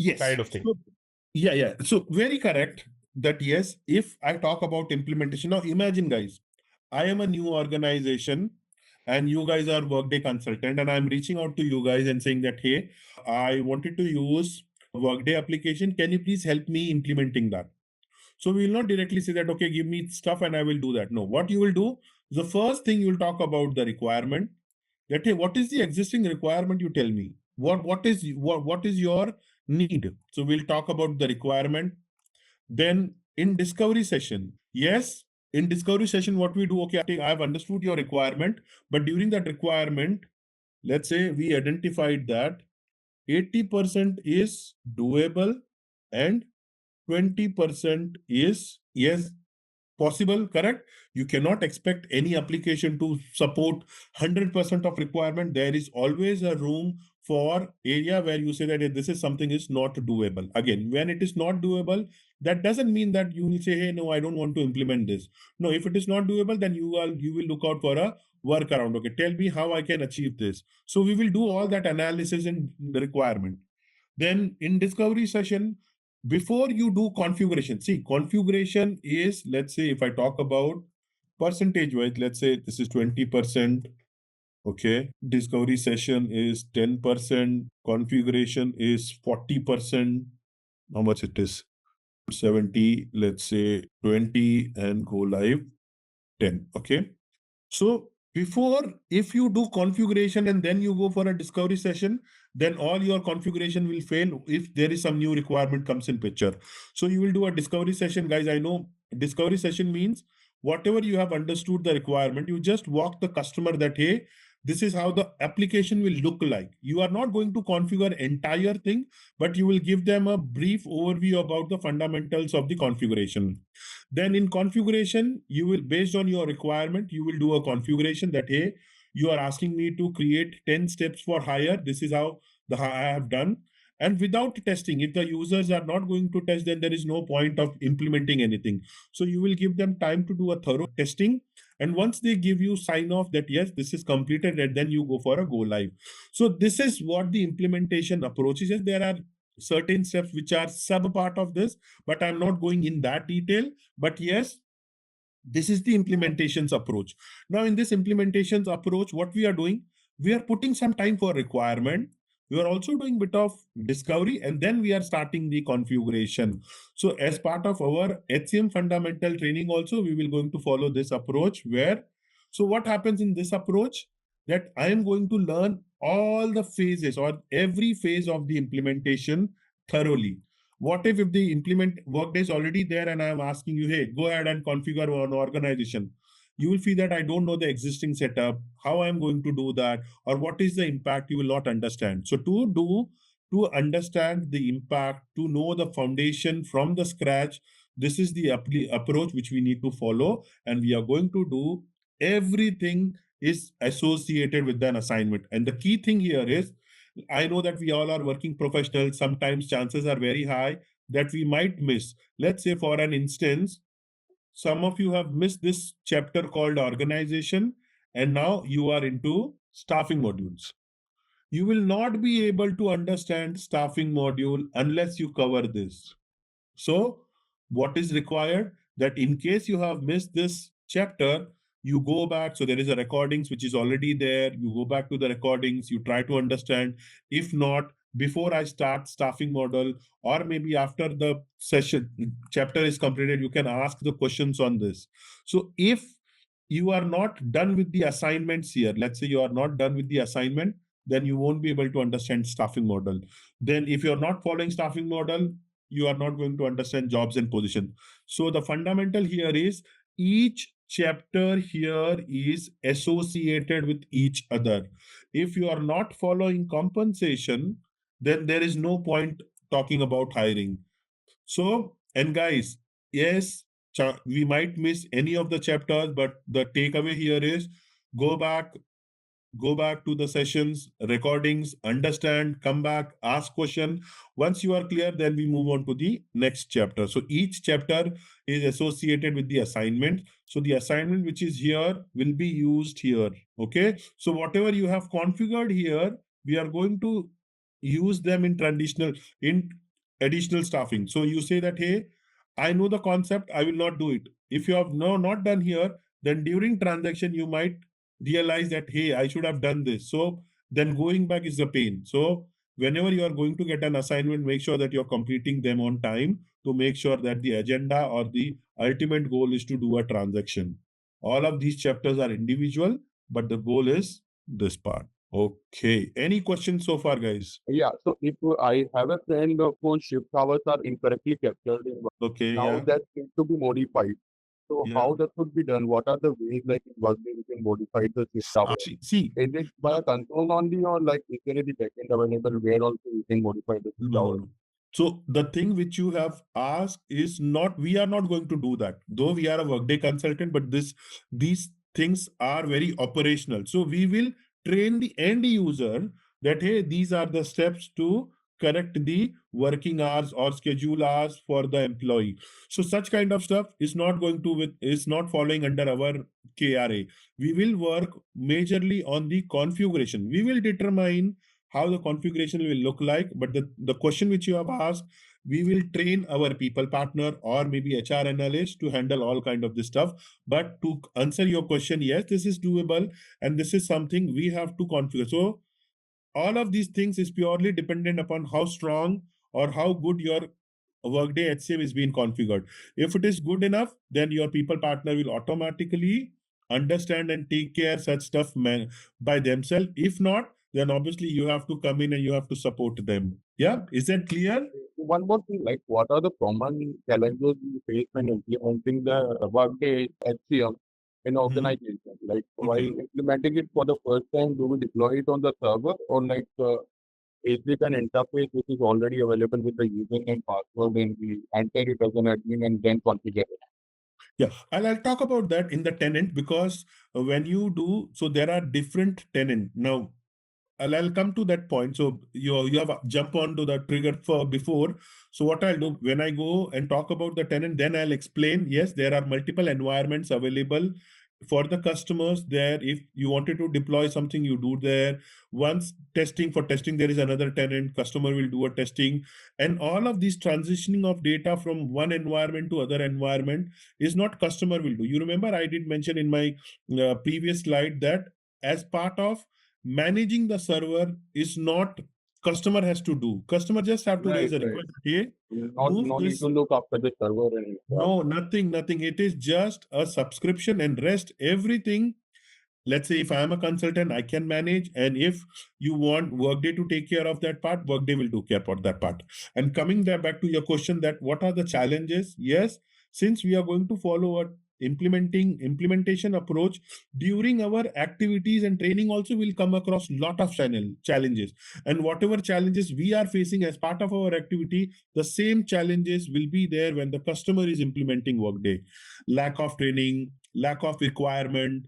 Speaker 1: Yes.
Speaker 4: kind of thing.
Speaker 1: So, yeah. So very correct that yes, if I talk about implementation, now imagine, guys, I am a new organization and you guys are Workday consultant, and I'm reaching out to you guys and saying that, hey, I wanted to use Workday application. Can you please help me implementing that? So we will not directly say that, okay, give me stuff and I will do that. No, what you will do, the first thing you will talk about the requirement, that, hey, what is the existing requirement? You tell me what is your need. So we'll talk about the requirement. Then in discovery session, yes, in discovery session, what we do, okay, I've understood your requirement, but during that requirement, let's say we identified that 80% is doable and 20% is, yes, possible, correct? You cannot expect any application to support 100% of requirement. There is always a room for area where you say that this is something is not doable. Again, when it is not doable, that doesn't mean that you will say, hey, no, I don't want to implement this. No, if it is not doable, then you will look out for a workaround. Okay, tell me how I can achieve this. So we will do all that analysis in the requirement. Then in discovery session, before you do configuration, see, configuration is, let's say, if I talk about percentage wise, let's say this is 20%. Okay. Discovery session is 10%. Configuration is 40%. How much it is? 70, let's say 20, and go live 10. Okay. So before, if you do configuration and then you go for a discovery session, then all your configuration will fail if there is some new requirement comes in picture. So you will do a discovery session, guys. I know discovery session means whatever you have understood the requirement, you just walk the customer that, hey, this is how the application will look like. You are not going to configure entire thing, but you will give them a brief overview about the fundamentals of the configuration. Then in configuration, you will, based on your requirement, you will do a configuration that, hey, you are asking me to create 10 steps for hire. This is how I have done. And without testing, if the users are not going to test, then there is no point of implementing anything. So you will give them time to do a thorough testing. And once they give you sign off that, yes, this is completed, and then you go for a go live. So this is what the implementation approach is. There are certain steps which are sub part of this, but I'm not going in that detail. But yes, this is the implementations approach. Now, in this implementations approach, what we are doing, we are putting some time for requirement. We are also doing bit of discovery, and then we are starting the configuration. So as part of our HCM fundamental training also, we will going to follow this approach where, so what happens in this approach, that I am going to learn all the phases or every phase of the implementation thoroughly. What if the implement Workday is already there and I'm asking you, hey, go ahead and configure one organization. You will feel that I don't know the existing setup, how I'm going to do that, or what is the impact, you will not understand. So to understand the impact, to know the foundation from the scratch, this is the approach which we need to follow. And we are going to do everything is associated with an assignment. And the key thing here is, I know that we all are working professionals. Sometimes chances are very high that we might miss. Let's say, for an instance, some of you have missed this chapter called organization, and now you are into staffing modules. You will not be able to understand staffing module unless you cover this. So what is required, that in case you have missed this chapter, you go back. So there is a recordings which is already there. You go back to the recordings, you try to understand. If not, before I start staffing model, or maybe after the session chapter is completed, you can ask the questions on this. So if you are not done with the assignments here, let's say you are not done with the assignment, then you won't be able to understand staffing model. Then if you're not following staffing model, you are not going to understand jobs and position. So the fundamental here is, each chapter here is associated with each other. If you are not following compensation, then there is no point talking about hiring. So, and guys, yes, we might miss any of the chapters, but the takeaway here is, go back to the sessions, recordings, understand, come back, ask question. Once you are clear, then we move on to the next chapter. So each chapter is associated with the assignment. So the assignment which is here will be used here. Okay. So whatever you have configured here, we are going to use them in additional staffing. So you say that, hey, I know the concept, I will not do it. If you have not done here, then during transaction, you might realize that, hey, I should have done this. So then going back is the pain. So whenever you are going to get an assignment, make sure that you're completing them on time, to make sure that the agenda or the ultimate goal is to do a transaction. All of these chapters are individual, but the goal is this part. Okay. Any questions so far, guys?
Speaker 5: Yeah, so if I have a friend whose shift hours are incorrectly captured in
Speaker 1: Okay.
Speaker 5: now
Speaker 1: Yeah.
Speaker 5: that needs to be modified. So
Speaker 1: Yeah.
Speaker 5: how that could be done? What are the ways like in Workday we can modify the shift hours?
Speaker 1: See,
Speaker 5: Is it by a control only, or like is there any backend available where also we can modify the shift
Speaker 1: no,
Speaker 5: hours?
Speaker 1: no. So the thing which you have asked is not, we are not going to do that. Though we are a Workday consultant, but these things are very operational. So we will train the end user that, hey, these are the steps to correct the working hours or schedule hours for the employee. So such kind of stuff is not going to is not following under our KRA. We will work majorly on the configuration. We will determine how the configuration will look like. But the question which you have asked, we will train our people partner or maybe HR analyst to handle all kind of this stuff. But to answer your question, yes, this is doable and this is something we have to configure. So all of these things is purely dependent upon how strong or how good your Workday HCM is being configured. If it is good enough, then your people partner will automatically understand and take care such stuff by themselves. If not, then obviously you have to come in and you have to support them. Yeah, is that clear?
Speaker 5: One more thing, like what are the common challenges you face when implementing the Workday HCM in organization? Like while
Speaker 1: Okay.
Speaker 5: implementing it for the first time, do we deploy it on the server or like is it an interface which is already available with the username and password and we enter it as an admin and then configure it?
Speaker 1: Yeah, I'll talk about that in the tenant, because when you do, so there are different tenant. Now, I'll come to that point. So you have jump onto the trigger for before. So what I'll do when I go and talk about the tenant, then I'll explain. Yes, there are multiple environments available for the customers there. If you wanted to deploy something, you do there. Once testing, for testing, there is another tenant. Customer will do a testing, and all of this transitioning of data from one environment to other environment is not customer will do. You remember I did mention in my previous slide that as part of managing the server is not customer has to do. Customer just have to raise a request. Hey, move
Speaker 5: No need
Speaker 1: this.
Speaker 5: to look after the server and
Speaker 1: No, nothing. It is just a subscription and rest everything. Let's say if I am a consultant, I can manage. And if you want Workday to take care of that part, Workday will do care for that part. And coming there back to your question that what are the challenges? Yes, since we are going to follow a implementation approach during our activities and training also will come across lot of challenges, and whatever challenges we are facing as part of our activity, the same challenges will be there when the customer is implementing Workday. Lack of training, lack of requirement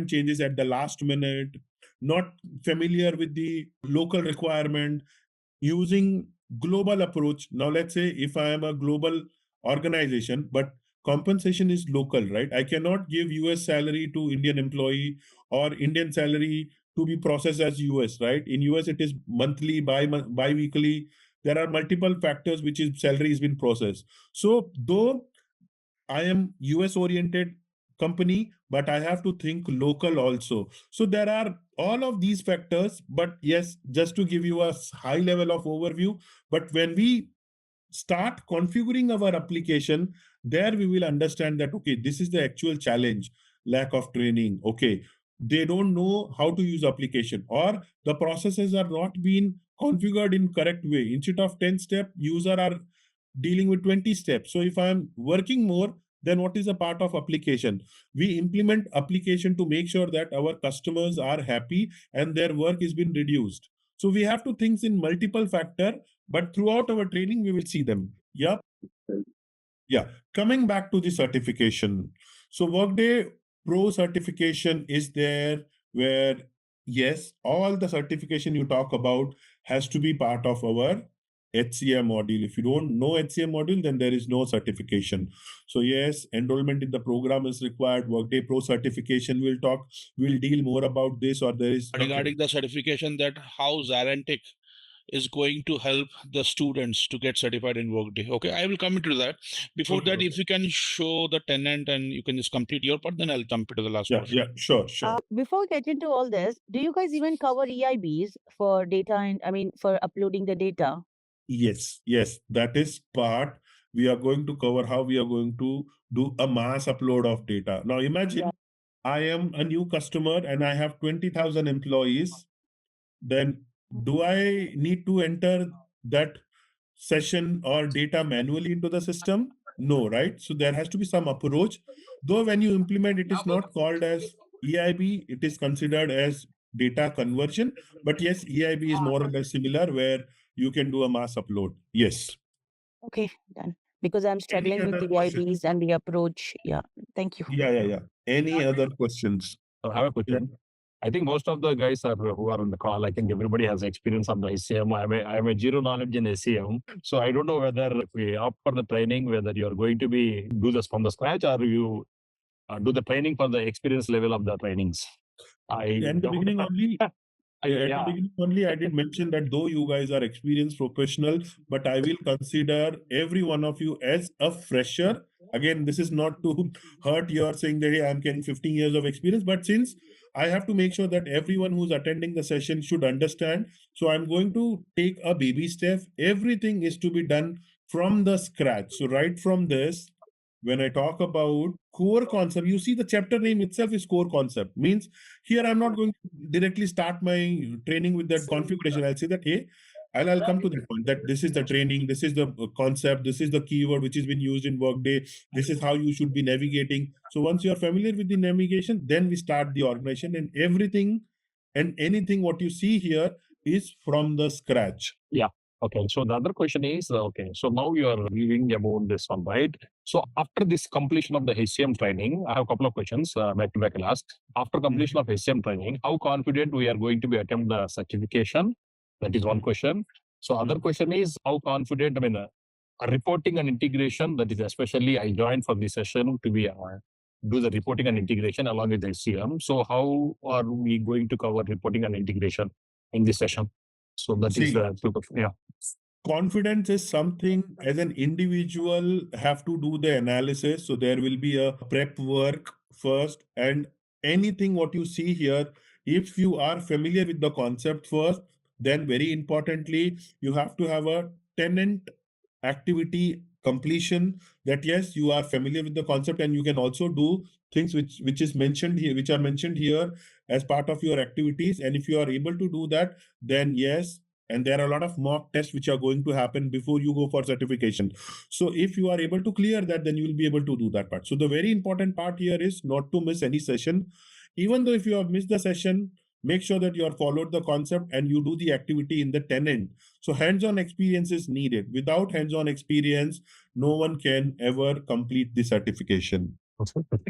Speaker 1: changes at the last minute, not familiar with the local requirement, using global approach. Now let's say if I am a global organization but compensation is local, right? I cannot give US salary to Indian employee or Indian salary to be processed as US, right? In US it is monthly, bi-weekly. There are multiple factors which is salary has been processed. So though I am US oriented company, but I have to think local also. So there are all of these factors, but yes, just to give you a high level of overview, but when we start configuring our application, there we will understand that, okay, this is the actual challenge, lack of training. Okay, they don't know how to use application, or the processes are not being configured in correct way. Instead of 10 step, user are dealing with 20 steps. So if I'm working more, then what is a part of application? We implement application to make sure that our customers are happy and their work is being reduced. So we have to think in multiple factor, but throughout our training, we will see them. Yeah. Yeah. Coming back to the certification. So Workday Pro certification is there where, yes, all the certification you talk about has to be part of our HCM module. If you don't know HCM module, then there is no certification. So yes, enrollment in the program is required. Workday Pro certification we'll deal more about this, or there is
Speaker 6: regarding the certification, that how ZaranTech is going to help the students to get certified in Workday. Okay, I will come into that. Before
Speaker 1: Okay,
Speaker 6: that,
Speaker 1: okay.
Speaker 6: if you can show the tenant and you can just complete your part, then I'll jump into the last portion.
Speaker 1: Yeah, sure.
Speaker 3: Before we get into all this, do you guys even cover EIBs for data and for uploading the data?
Speaker 1: Yes, that is part. We are going to cover how we are going to do a mass upload of data. Now imagine I am a new customer and I have 20,000 employees. Then do I need to enter that session or data manually into the system? No, right? So there has to be some approach. Though when you implement, it is not called as EIB, it is considered as data conversion. But yes, EIB is more or less similar, where you can do a mass upload. Yes.
Speaker 3: Okay, done. Because I'm struggling with
Speaker 1: other
Speaker 3: the
Speaker 1: question?
Speaker 3: IPs and the approach. Yeah, thank you.
Speaker 1: Yeah. Any other questions?
Speaker 5: I have a question. I think most of the guys who are on the call, I think everybody has experience on the SCM. I'm a zero knowledge in SCM. So I don't know whether if we opt for the training, whether you're going to be do this from the scratch or you do the training for the experience level of the trainings.
Speaker 1: In the beginning only,
Speaker 5: Yeah.
Speaker 1: the beginning only, I did mention that though you guys are experienced professionals, but I will consider every one of you as a fresher. Again, this is not to hurt your saying that hey, I'm getting 15 years of experience, but since I have to make sure that everyone who's attending the session should understand, so I'm going to take a baby step. Everything is to be done from the scratch. So right from this, when I talk about core concept, you see the chapter name itself is core concept. Means here I'm not going to directly start my training with that configuration. I'll say that, hey, I'll come to the point that this is the training, this is the concept, this is the keyword which has been used in Workday, this is how you should be navigating. So once you are familiar with the navigation, then we start the organization and everything and anything what you see here is from the scratch.
Speaker 5: Yeah. Okay. So the other question is, okay, so now you are reviewing about this one, right? So after this completion of the HCM training, I have a couple of questions back to back last. After completion of HCM training, how confident we are going to be attempt the certification? That is one question. So other question is how confident, reporting and integration, that is especially I joined for this session to be do the reporting and integration along with HCM. So how are we going to cover reporting and integration in this session? So that is
Speaker 1: See,
Speaker 5: yeah.
Speaker 1: confidence is something as an individual have to do the analysis. So there will be a prep work first, and anything what you see here, if you are familiar with the concept first, then very importantly, you have to have a tenant activity completion, that yes, you are familiar with the concept and you can also do things which is mentioned here, which are mentioned here as part of your activities. And if you are able to do that, then yes, and there are a lot of mock tests which are going to happen before you go for certification. So if you are able to clear that, then you will be able to do that part. So the very important part here is not to miss any session. Even though if you have missed the session, make sure that you are followed the concept and you do the activity in the tenant. So hands-on experience is needed. Without hands-on experience, no one can ever complete the certification.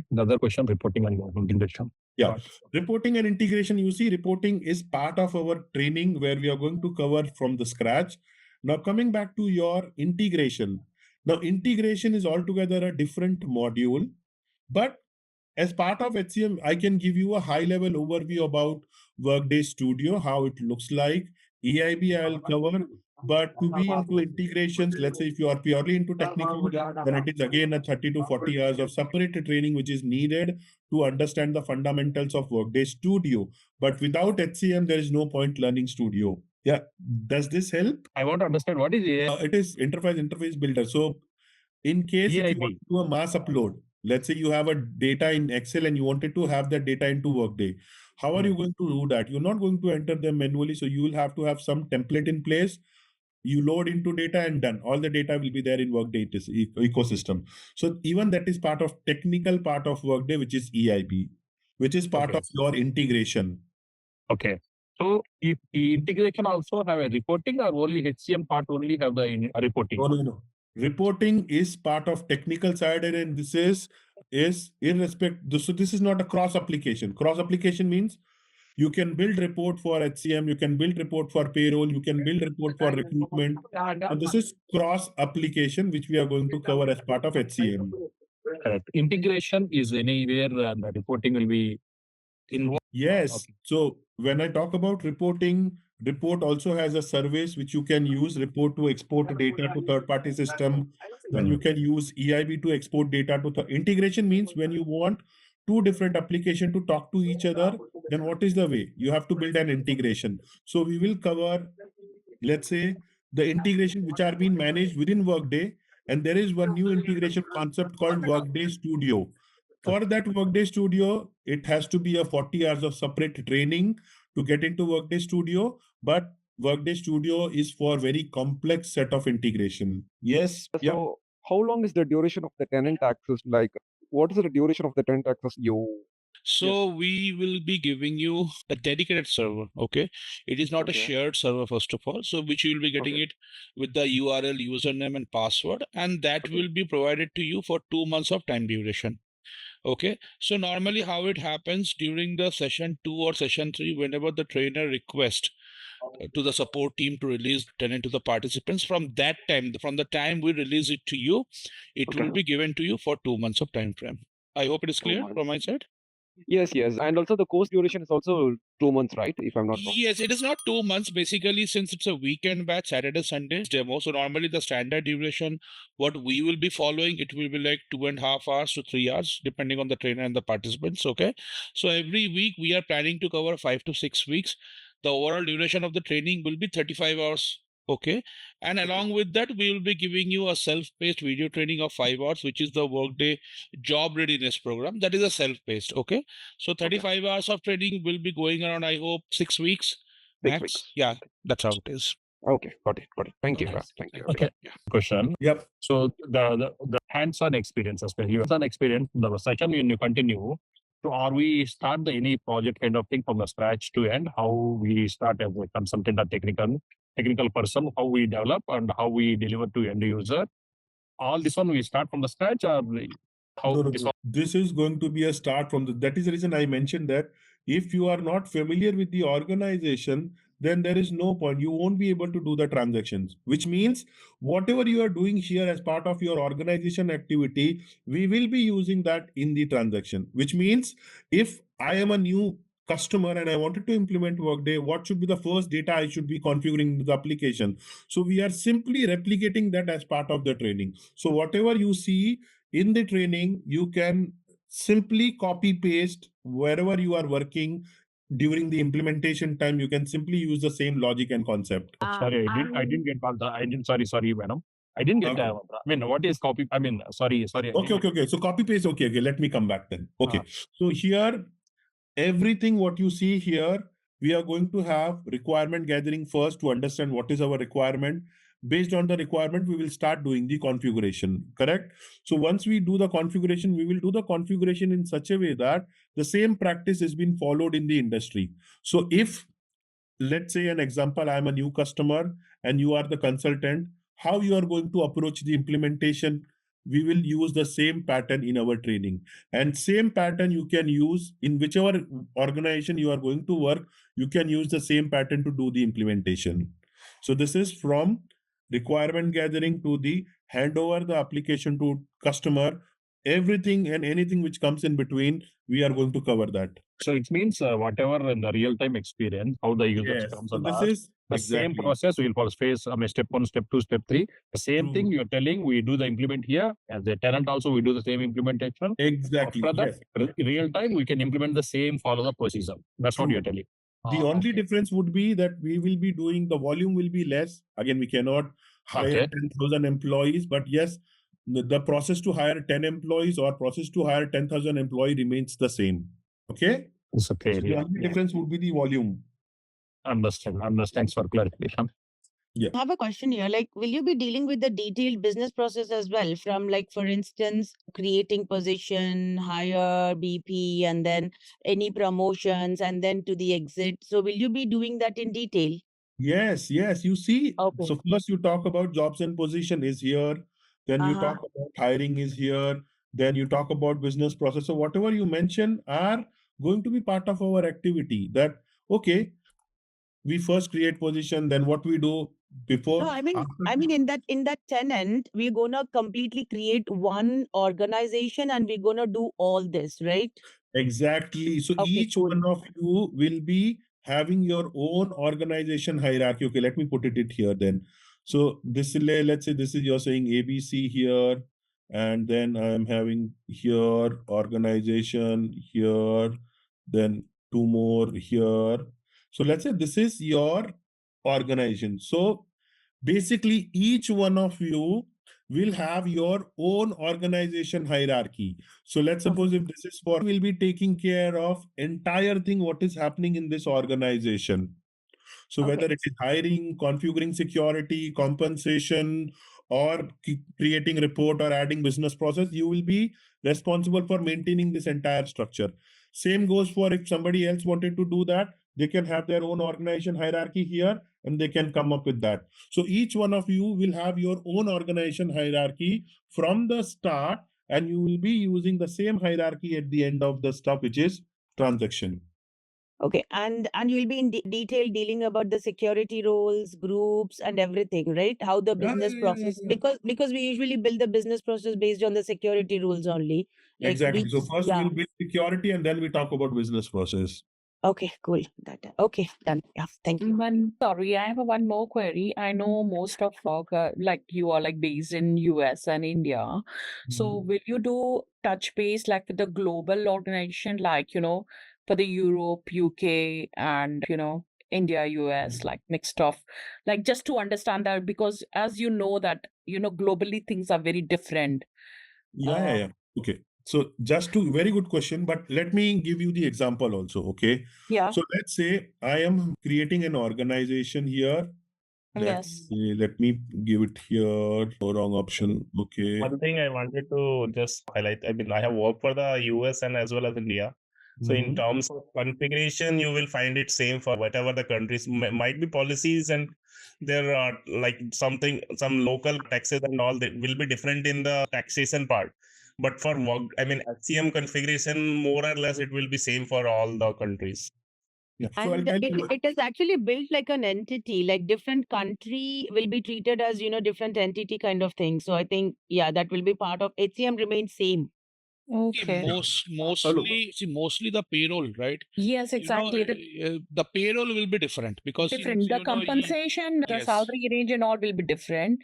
Speaker 5: Another question, reporting and integration.
Speaker 1: Yeah, reporting and integration, you see, reporting is part of our training where we are going to cover from the scratch. Now, coming back to your integration. Now, integration is altogether a different module, but as part of HCM, I can give you a high-level overview about Workday Studio, how it looks like. EIB I'll cover, but to be into integrations, let's say if you are purely into technical, then it is again a 30 to 40 hours of separate training which is needed to understand the fundamentals of Workday Studio. But without HCM, there is no point learning Studio. Yeah, does this help?
Speaker 5: I want to understand what is it.
Speaker 1: It is interface builder. So in case if you want to do a mass upload, let's say you have a data in Excel and you wanted to have that data into Workday. How are you going to do that? You're not going to enter them manually. So you will have to have some template in place. You load into data and done. All the data will be there in Workday ecosystem. So even that is part of technical part of Workday, which is EIB, which is part of your integration.
Speaker 5: Okay. So if the integration also have a reporting or only HCM part only have the reporting?
Speaker 1: No. Reporting is part of technical side, and this is irrespective. So this is not a cross application. Cross application means you can build report for HCM, you can build report for payroll, you can build report for recruitment. So this is cross application, which we are going to cover as part of HCM.
Speaker 5: Correct. Integration is anywhere the reporting will be involved.
Speaker 1: Yes.
Speaker 5: Okay.
Speaker 1: So when I talk about reporting, report also has a service which you can use report to export data to third-party system. Then you can use EIB to export data to the integration means when you want two different applications to talk to each other, then what is the way? You have to build an integration. So we will cover, let's say, the integration which are being managed within Workday. And there is one new integration concept called Workday Studio. For that Workday Studio, it has to be a 40 hours of separate training to get into Workday Studio. But Workday Studio is for very complex set of integration. Yes. Yeah.
Speaker 2: So how long is the duration of the tenant access? Like, what is the duration of the tenant access you
Speaker 6: So we will be giving you a dedicated server. Okay. It is not a shared server, first of all. So which you will be getting it with the URL, username, and password, and that will be provided to you for 2 months of time duration. Okay. So normally how it happens during the session 2 or session 3, whenever the trainer requests to the support team to release tenant to the participants, from that time, from the time we release it to you, it will be given to you for 2 months of time frame. I hope it is clear from my side.
Speaker 2: Yes, yes. And also the course duration is also 2 months, right? If I'm not wrong.
Speaker 6: Yes, it is not 2 months. Basically, since it's a weekend batch, Saturday, Sunday demo. So normally the standard duration, what we will be following, it will be like 2.5 hours to 3 hours, depending on the trainer and the participants. Okay. So every week we are planning to cover 5 to 6 weeks. The overall duration of the training will be 35 hours. Okay. And along with that, we will be giving you a self-paced video training of 5 hours, which is the Workday job readiness program. That is a self-paced. Okay. So 35 hours of training will be going around, I hope, 6 weeks
Speaker 2: 6
Speaker 6: max.
Speaker 2: weeks.
Speaker 6: Yeah, that's how it is.
Speaker 2: Okay, got it, got it. Thank you.
Speaker 6: Okay.
Speaker 2: Thank you.
Speaker 5: Okay. Question.
Speaker 1: Yep.
Speaker 5: So the hands-on experience as well. Your hands-on experience, the session when you continue. So are we start the any project kind of thing from the scratch to end? How we start as a consultant or technical person, how we develop and how we deliver to end user. All this one we start from the scratch or how
Speaker 1: No, no,
Speaker 5: this
Speaker 1: no. This is going to be a start from that is the reason I mentioned that if you are not familiar with the organization, then there is no point. You won't be able to do the transactions, which means whatever you are doing here as part of your organization activity, we will be using that in the transaction, which means if I am a new customer and I wanted to implement Workday, what should be the first data I should be configuring in the application? So we are simply replicating that as part of the training. So whatever you see in the training, you can simply copy paste wherever you are working during the implementation time. You can simply use the same logic and concept.
Speaker 5: sorry, I didn't get all the I didn't sorry, madam. I didn't get
Speaker 1: Okay.
Speaker 5: I mean what is copy? I mean sorry.
Speaker 1: Okay. So copy paste. Okay. Let me come back then. Okay. So here, everything what you see here, we are going to have requirement gathering first to understand what is our requirement. Based on the requirement, we will start doing the configuration, correct? So once we do the configuration, we will do the configuration in such a way that the same practice has been followed in the industry. So if, let's say an example, I'm a new customer and you are the consultant, how you are going to approach the implementation, we will use the same pattern in our training, and same pattern you can use in whichever organization you are going to work. You can use the same pattern to do the implementation. So this is from requirement gathering to the handover the application to customer. Everything and anything which comes in between, we are going to cover that.
Speaker 5: So it means whatever in the real-time experience, how the user comes
Speaker 1: So
Speaker 5: and
Speaker 1: this
Speaker 5: asks,
Speaker 1: is
Speaker 5: the same
Speaker 1: exactly
Speaker 5: process we will follow phase, step 1, step 2, step 3. The same
Speaker 1: true.
Speaker 5: thing you're telling, we do the implement here. As a tenant also, we do the same implementation.
Speaker 1: Exactly.
Speaker 5: After that,
Speaker 1: Yes.
Speaker 5: real time, we can implement the same follow-up procedure. That's what
Speaker 1: True.
Speaker 5: you're telling.
Speaker 1: The only difference would be that we will be doing, the volume will be less. Again, we cannot hire
Speaker 5: Okay.
Speaker 1: 10,000 employees, but yes, the process to hire 10 employees or process to hire 10,000 employee remains the same. Okay.
Speaker 5: It's okay.
Speaker 1: So the only difference would be the volume.
Speaker 5: Understand. Thanks for clarification.
Speaker 3: I have a question here. Like, will you be dealing with the detailed business process as well? From, like, for instance, creating position, hire, BP, and then any promotions, and then to the exit. So, will you be doing that in detail?
Speaker 1: Yes. You see,
Speaker 3: Okay.
Speaker 1: so first you talk about jobs and position is here, then you talk about hiring is here, then you talk about business process. So whatever you mention are going to be part of our activity. That okay, we first create position, then what we do before.
Speaker 3: No, I mean, in that tenant, we're gonna completely create one organization, and we're gonna do all this, right?
Speaker 1: Exactly. So
Speaker 3: Okay,
Speaker 1: each
Speaker 3: cool.
Speaker 1: one of you will be having your own organization hierarchy. Okay, let me put it here then. So this is, let's say this is, you're saying ABC here, and then I'm having here organization here, then two more here. So let's say this is your organization. So basically, each one of you will have your own organization hierarchy. So let's suppose if this is for, will be taking care of entire thing, what is happening in this organization. So whether it is hiring, configuring security, compensation, or creating report or adding business process, you will be responsible for maintaining this entire structure. Same goes for if somebody else wanted to do that, they can have their own organization hierarchy here and they can come up with that. So each one of you will have your own organization hierarchy from the start, and you will be using the same hierarchy at the end of the stuff, which is transaction.
Speaker 3: Okay, and you'll be in detail dealing about the security roles, groups, and everything, right? How the business process, because we usually build the business process based on the security rules only. Like
Speaker 1: Exactly. So first
Speaker 3: yeah.
Speaker 1: we'll build security and then we talk about business process.
Speaker 3: Okay, cool. Okay, done. Yeah, thank you.
Speaker 7: Sorry, I have one more query. I know most of like you are like based in US and India. So will you do touch base like with the global organization, like, you know, for the Europe, UK, and, you know, India, US, like mixed of, like just to understand that, because as you know that, you know, globally things are very different.
Speaker 1: Yeah. Okay. So just to very good question, but let me give you the example also. Okay.
Speaker 7: Yeah.
Speaker 1: So let's say I am creating an organization here.
Speaker 7: Yes.
Speaker 1: Let me give it here. No, wrong option. Okay.
Speaker 4: One thing I wanted to just highlight, I mean, I have worked for the US and as well as India. So in terms of configuration, you will find it same for whatever the countries might be policies, and there are like some local taxes and all that will be different in the taxation part. But for work, I mean, HCM configuration, more or less, it will be same for all the countries.
Speaker 1: Yeah. So I'll
Speaker 3: And
Speaker 1: tell you.
Speaker 3: it is actually built like an entity, like different country will be treated as, you know, different entity kind of thing. So I think, yeah, that will be part of HCM remains same.
Speaker 7: Okay.
Speaker 6: Mostly the payroll, right?
Speaker 7: Yes, exactly.
Speaker 6: The payroll will be different because
Speaker 7: Different. The compensation, the
Speaker 6: yes.
Speaker 7: salary range and all will be different.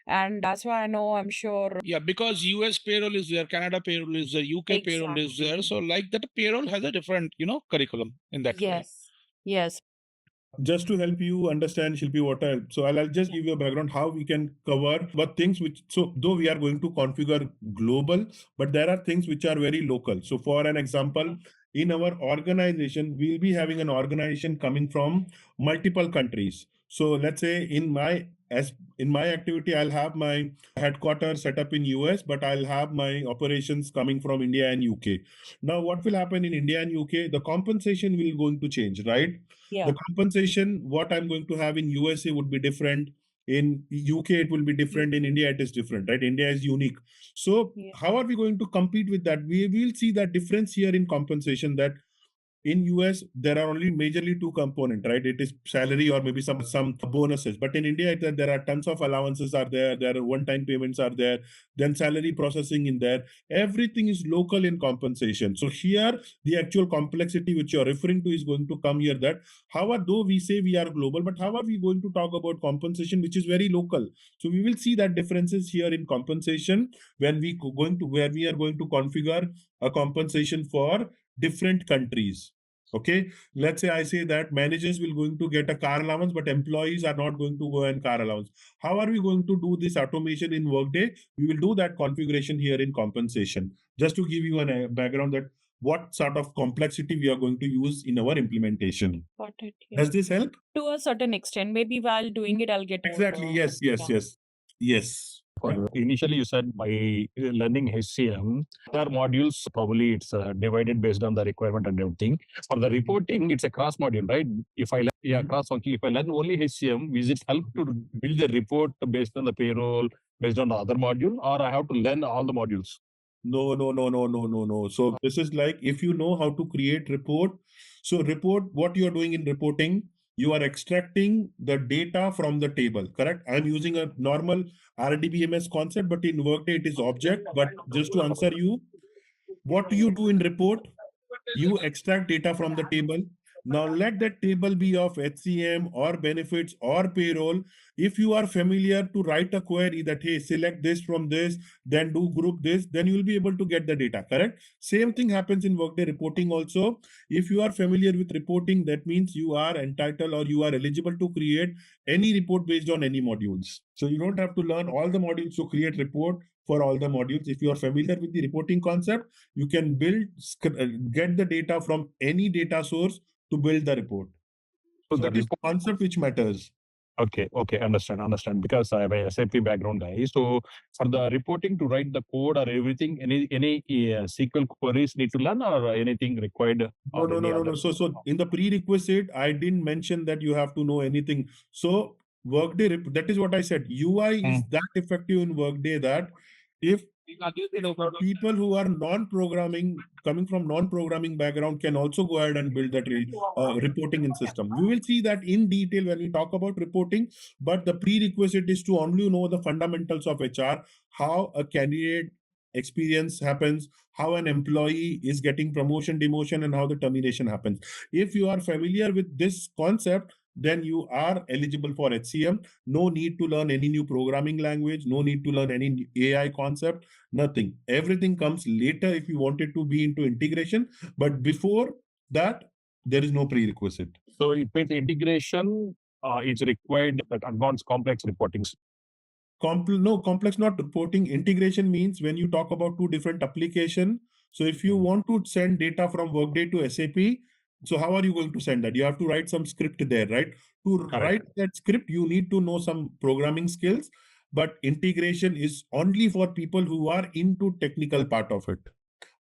Speaker 7: And that's why I know, I'm sure.
Speaker 6: Yeah, because US payroll is there, Canada payroll is there, UK payroll is there. So like that payroll has a different, you know, curriculum in that way.
Speaker 7: Yes.
Speaker 1: Just to help you understand, Shilpi, so I'll just give you a background how we can cover what things which, so though we are going to configure global, but there are things which are very local. So for an example, in our organization, we'll be having an organization coming from multiple countries. So let's say in my activity, I'll have my headquarters set up in US, but I'll have my operations coming from India and UK. Now, what will happen in India and UK? The compensation will going to change, right?
Speaker 7: Yeah.
Speaker 1: The compensation, what I'm going to have in USA would be different. In UK, it will be different. In India, it is different, right? India is unique. So how are we going to compete with that? We will see that difference here in compensation, that in US, there are only majorly two components, right? It is salary or maybe some bonuses. But in India, there are tons of allowances are there. There are one-time payments are there. Then salary processing in there. Everything is local in compensation. So here, the actual complexity which you're referring to is going to come here, that though we say we are global, but how are we going to talk about compensation, which is very local? So we will see that differences here in compensation when where we are going to configure a compensation for different countries. Okay, let's say I say that managers will going to get a car allowance, but employees are not going to go and car allowance. How are we going to do this automation in Workday? We will do that configuration here in compensation, just to give you a background that what sort of complexity we are going to use in our implementation.
Speaker 7: Got it.
Speaker 1: Does this help?
Speaker 7: To a certain extent, maybe while doing it, I'll get
Speaker 1: Exactly. Yes.
Speaker 5: Initially, you said by learning HCM, there are modules, probably it's divided based on the requirement and everything. For the reporting, it's a cross module, right? If I learn, cross functional. If I learn only HCM, is it help to build the report based on the payroll, based on the other module, or I have to learn all the modules?
Speaker 1: No. So this is like, if you know how to create report. So what you are doing in reporting, you are extracting the data from the table, correct? I'm using a normal RDBMS concept, but in Workday it is object. But just to answer you, what do you do in report? You extract data from the table. Now let that table be of HCM or benefits or payroll. If you are familiar to write a query that, hey, select this from this, then do group this, then you will be able to get the data, correct? Same thing happens in Workday reporting also. If you are familiar with reporting, that means you are entitled or you are eligible to create any report based on any modules. So you don't have to learn all the modules to create report for all the modules. If you are familiar with the reporting concept, you can get the data from any data source to build the report. So it is concept which matters.
Speaker 5: Okay, understand. Because I have a SAP background guy. So for the reporting to write the code or everything, any SQL queries need to learn or anything required? Or any
Speaker 1: No.
Speaker 5: other?
Speaker 1: So in the prerequisite, I didn't mention that you have to know anything. So Workday, that is what I said. UI is that effective in Workday that if people who are non-programming, coming from non-programming background, can also go ahead and build that reporting in system. We will see that in detail when we talk about reporting, but the prerequisite is to only know the fundamentals of HR, how a candidate experience happens, how an employee is getting promotion, demotion, and how the termination happens. If you are familiar with this concept, then you are eligible for HCM. No need to learn any new programming language, no need to learn any AI concept, nothing. Everything comes later if you wanted to be into integration, but before that, there is no prerequisite.
Speaker 5: So it means integration is required, but advanced complex reporting.
Speaker 1: Complex not reporting. Integration means when you talk about two different application. So if you want to send data from Workday to SAP, so how are you going to send that? You have to write some script there, right? To write that script, you need to know some programming skills, but integration is only for people who are into technical part of it.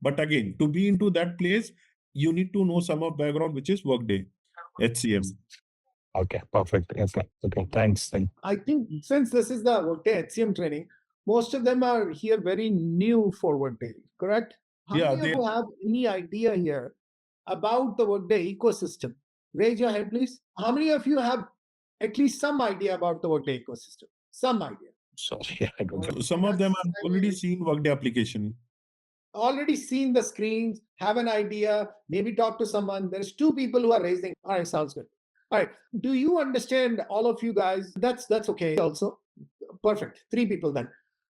Speaker 1: But again, to be into that place, you need to know some of background, which is Workday HCM.
Speaker 5: Okay, perfect. Okay, thanks.
Speaker 8: I think since this is the Workday HCM training, most of them are here very new for Workday, correct? How many of you have any idea here about the Workday ecosystem? Raise your hand, please. How many of you have at least some idea about the Workday ecosystem? Some idea.
Speaker 5: Sorry, I don't know.
Speaker 1: Some of them have already seen Workday application.
Speaker 8: Already seen the screens, have an idea, maybe talk to someone. There's two people who are raising. All right, sounds good. All right. Do you understand, all of you guys? That's okay also. Perfect. Three people then.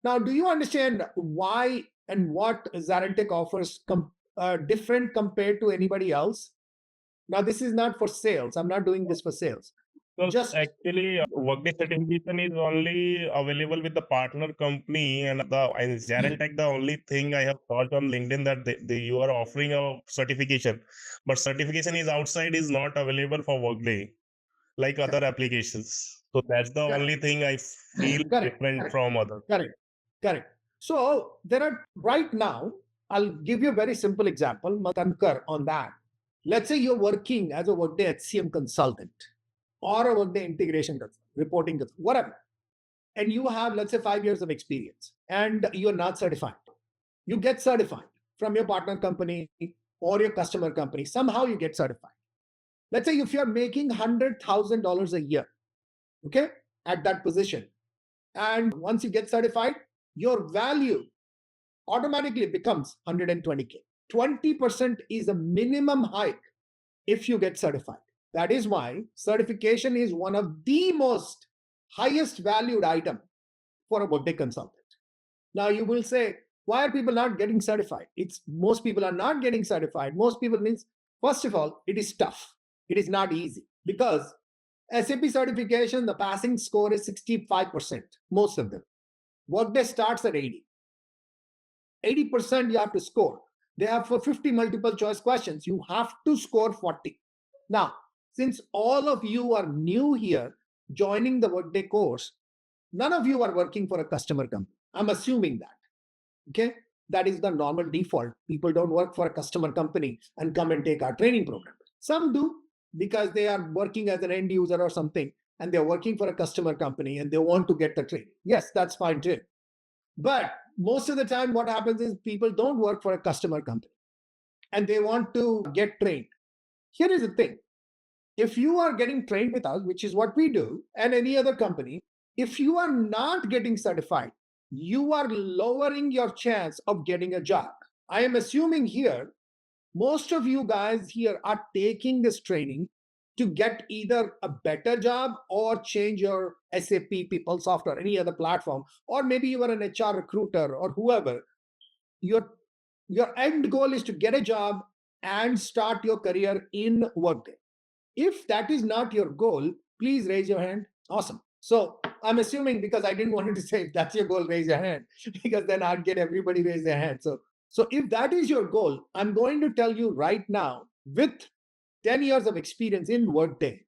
Speaker 8: Now, do you understand why and what ZaranTech offers different compared to anybody else? Now, this is not for sales. I'm not doing this for sales.
Speaker 4: So
Speaker 8: Just
Speaker 4: actually, Workday certification is only available with the partner company, and ZaranTech, the only thing I have thought on LinkedIn that you are offering a certification, but certification is outside is not available for Workday like other applications. So that's the only thing I feel different from others.
Speaker 8: Correct. So there are right now, I'll give you a very simple example, concur on that. Let's say you're working as a Workday HCM consultant or a Workday integration consultant, reporting consultant, whatever. And you have, let's say, 5 years of experience and you're not certified. You get certified from your partner company or your customer company. Somehow you get certified. Let's say if you're making $100,000 a year, okay, at that position. And once you get certified, your value automatically becomes 120K. 20% is a minimum hike if you get certified. That is why certification is one of the most highest valued item for a Workday consultant. Now you will say, why are people not getting certified? It's most people are not getting certified. Most people means, first of all, it is tough. It is not easy because SAP certification, the passing score is 65%, most of them. Workday starts at 80. 80% you have to score. They have for 50 multiple choice questions. You have to score 40. Now, since all of you are new here, joining the Workday course, none of you are working for a customer company. I'm assuming that. Okay? That is the normal default. People don't work for a customer company and come and take our training program. Some do because they are working as an end user or something, and they're working for a customer company and they want to get the training. Yes, that's fine too. But most of the time, what happens is people don't work for a customer company and they want to get trained. Here is the thing. If you are getting trained with us, which is what we do, and any other company, if you are not getting certified, you are lowering your chance of getting a job. I am assuming here, most of you guys here are taking this training to get either a better job or change your SAP, PeopleSoft, or any other platform, or maybe you are an HR recruiter or whoever. Your end goal is to get a job and start your career in Workday. If that is not your goal, please raise your hand. Awesome. So I'm assuming, because I didn't want to say if that's your goal, raise your hand, because then I'd get everybody raise their hand. So if that is your goal, I'm going to tell you right now, with 10 years of experience in Workday,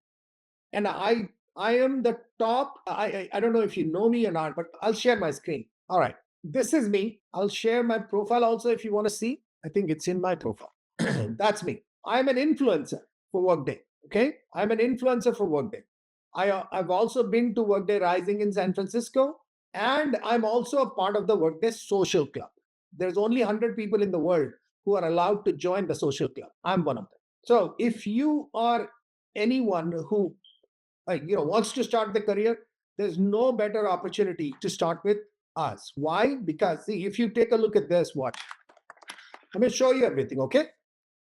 Speaker 8: and I I am the top. I don't know if you know me or not, but I'll share my screen. All right. This is me. I'll share my profile also if you want to see. I think it's in my profile. That's me. I'm an influencer for Workday. Okay. I'm an influencer for Workday. I've also been to Workday Rising in San Francisco, and I'm also a part of the Workday Social Club. There's only 100 people in the world who are allowed to join the social club. I'm one of them. So if you are anyone who wants to start the career, there's no better opportunity to start with us. Why? Because see, if you take a look at this, what I'm going to show you everything. Okay.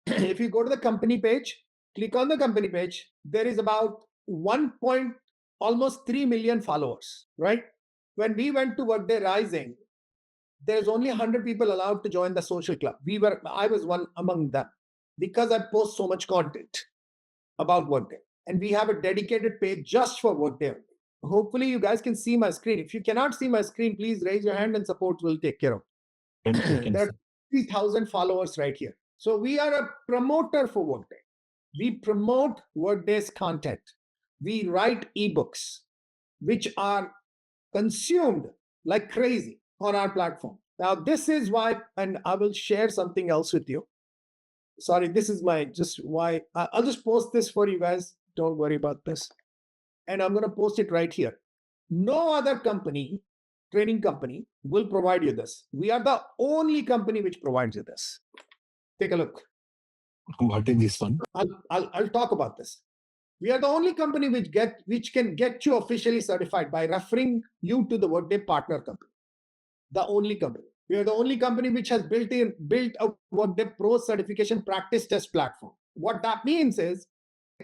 Speaker 8: If you go to the company page, click on the company page, there is about almost 3 million followers, right? When we went to Workday Rising, there's only 100 people allowed to join the social club. I was one among them because I post so much content about Workday. And we have a dedicated page just for Workday. Hopefully you guys can see my screen. If you cannot see my screen, please raise your hand and support will take care of it. There are 3,000 followers right here. So we are a promoter for Workday. We promote Workday's content. We write ebooks, which are consumed like crazy on our platform. Now, this is why, and I will share something else with you. Sorry, this is why. I'll just post this for you guys. Don't worry about this. And I'm going to post it right here. No other company, training company, will provide you this. We are the only company which provides you this. Take a look.
Speaker 5: What is this one?
Speaker 8: I'll talk about this. We are the only company which can get you officially certified by referring you to the Workday partner company. The only company. We are the only company which has built a Workday Pro certification practice test platform. What that means is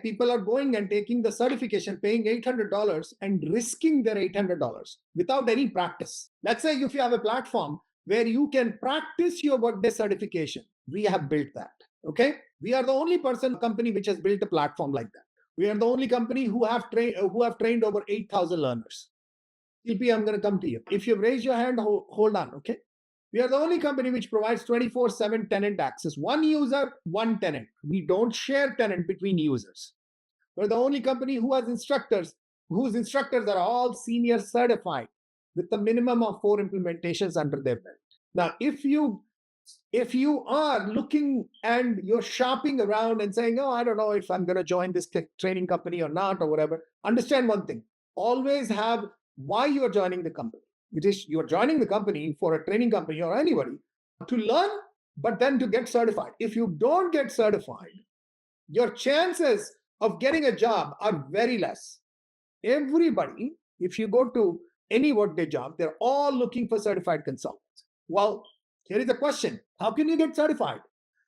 Speaker 8: people are going and taking the certification, paying $800 and risking their $800 without any practice. Let's say if you have a platform where you can practice your Workday certification, we have built that. Okay. We are the only company which has built a platform like that. We are the only company who have trained over 8,000 learners. TP, I'm going to come to you. If you raise your hand, hold on. Okay. We are the only company which provides 24/7 tenant access. One user, one tenant. We don't share tenant between users. We're the only company who has instructors, whose instructors are all senior certified with a minimum of 4 implementations under their belt. Now, if you are looking and you're shopping around and saying, oh, I don't know if I'm going to join this training company or not or whatever, understand one thing. Always have why you are joining the company. It is you're joining the company for a training company or anybody to learn, but then to get certified. If you don't get certified, your chances of getting a job are very less. Everybody, if you go to any Workday job, they're all looking for certified consultants. Well, here is the question. How can you get certified?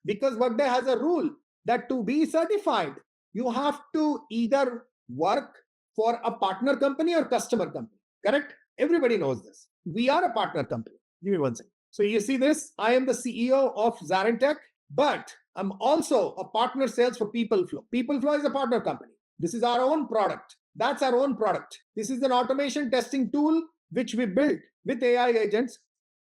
Speaker 8: Because Workday has a rule that to be certified, you have to either work for a partner company or customer company. Correct? Everybody knows this. We are a partner company. Give me one second. So you see this? I am the CEO of ZaranTech, but I'm also a partner sales for PeopleFlow. PeopleFlow is a partner company. This is our own product. That's our own product. This is an automation testing tool which we built with AI agents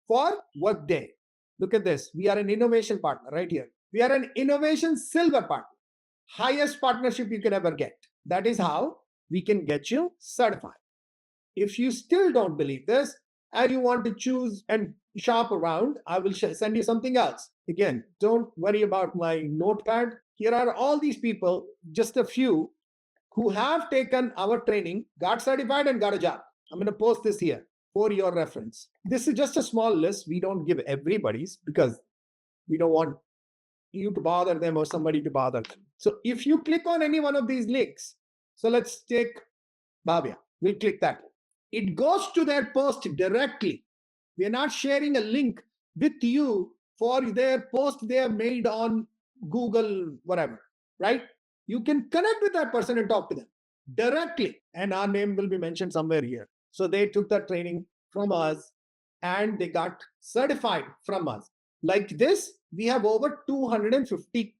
Speaker 8: for Workday. Look at this. We are an innovation partner right here. We are an innovation silver partner. Highest partnership you can ever get. That is how we can get you certified. If you still don't believe this and you want to choose and shop around, I will send you something else. Again, don't worry about my notepad. Here are all these people, just a few, who have taken our training, got certified and got a job. I'm going to post this here for your reference. This is just a small list. We don't give everybody's because we don't want you to bother them or somebody to bother them. So if you click on any one of these links, so let's take Bhavya. We'll click that. It goes to their post directly. We are not sharing a link with you for their post they have made on Google, whatever, right? You can connect with that person and talk to them directly. And our name will be mentioned somewhere here. So they took that training from us and they got certified from us. Like this, we have over 250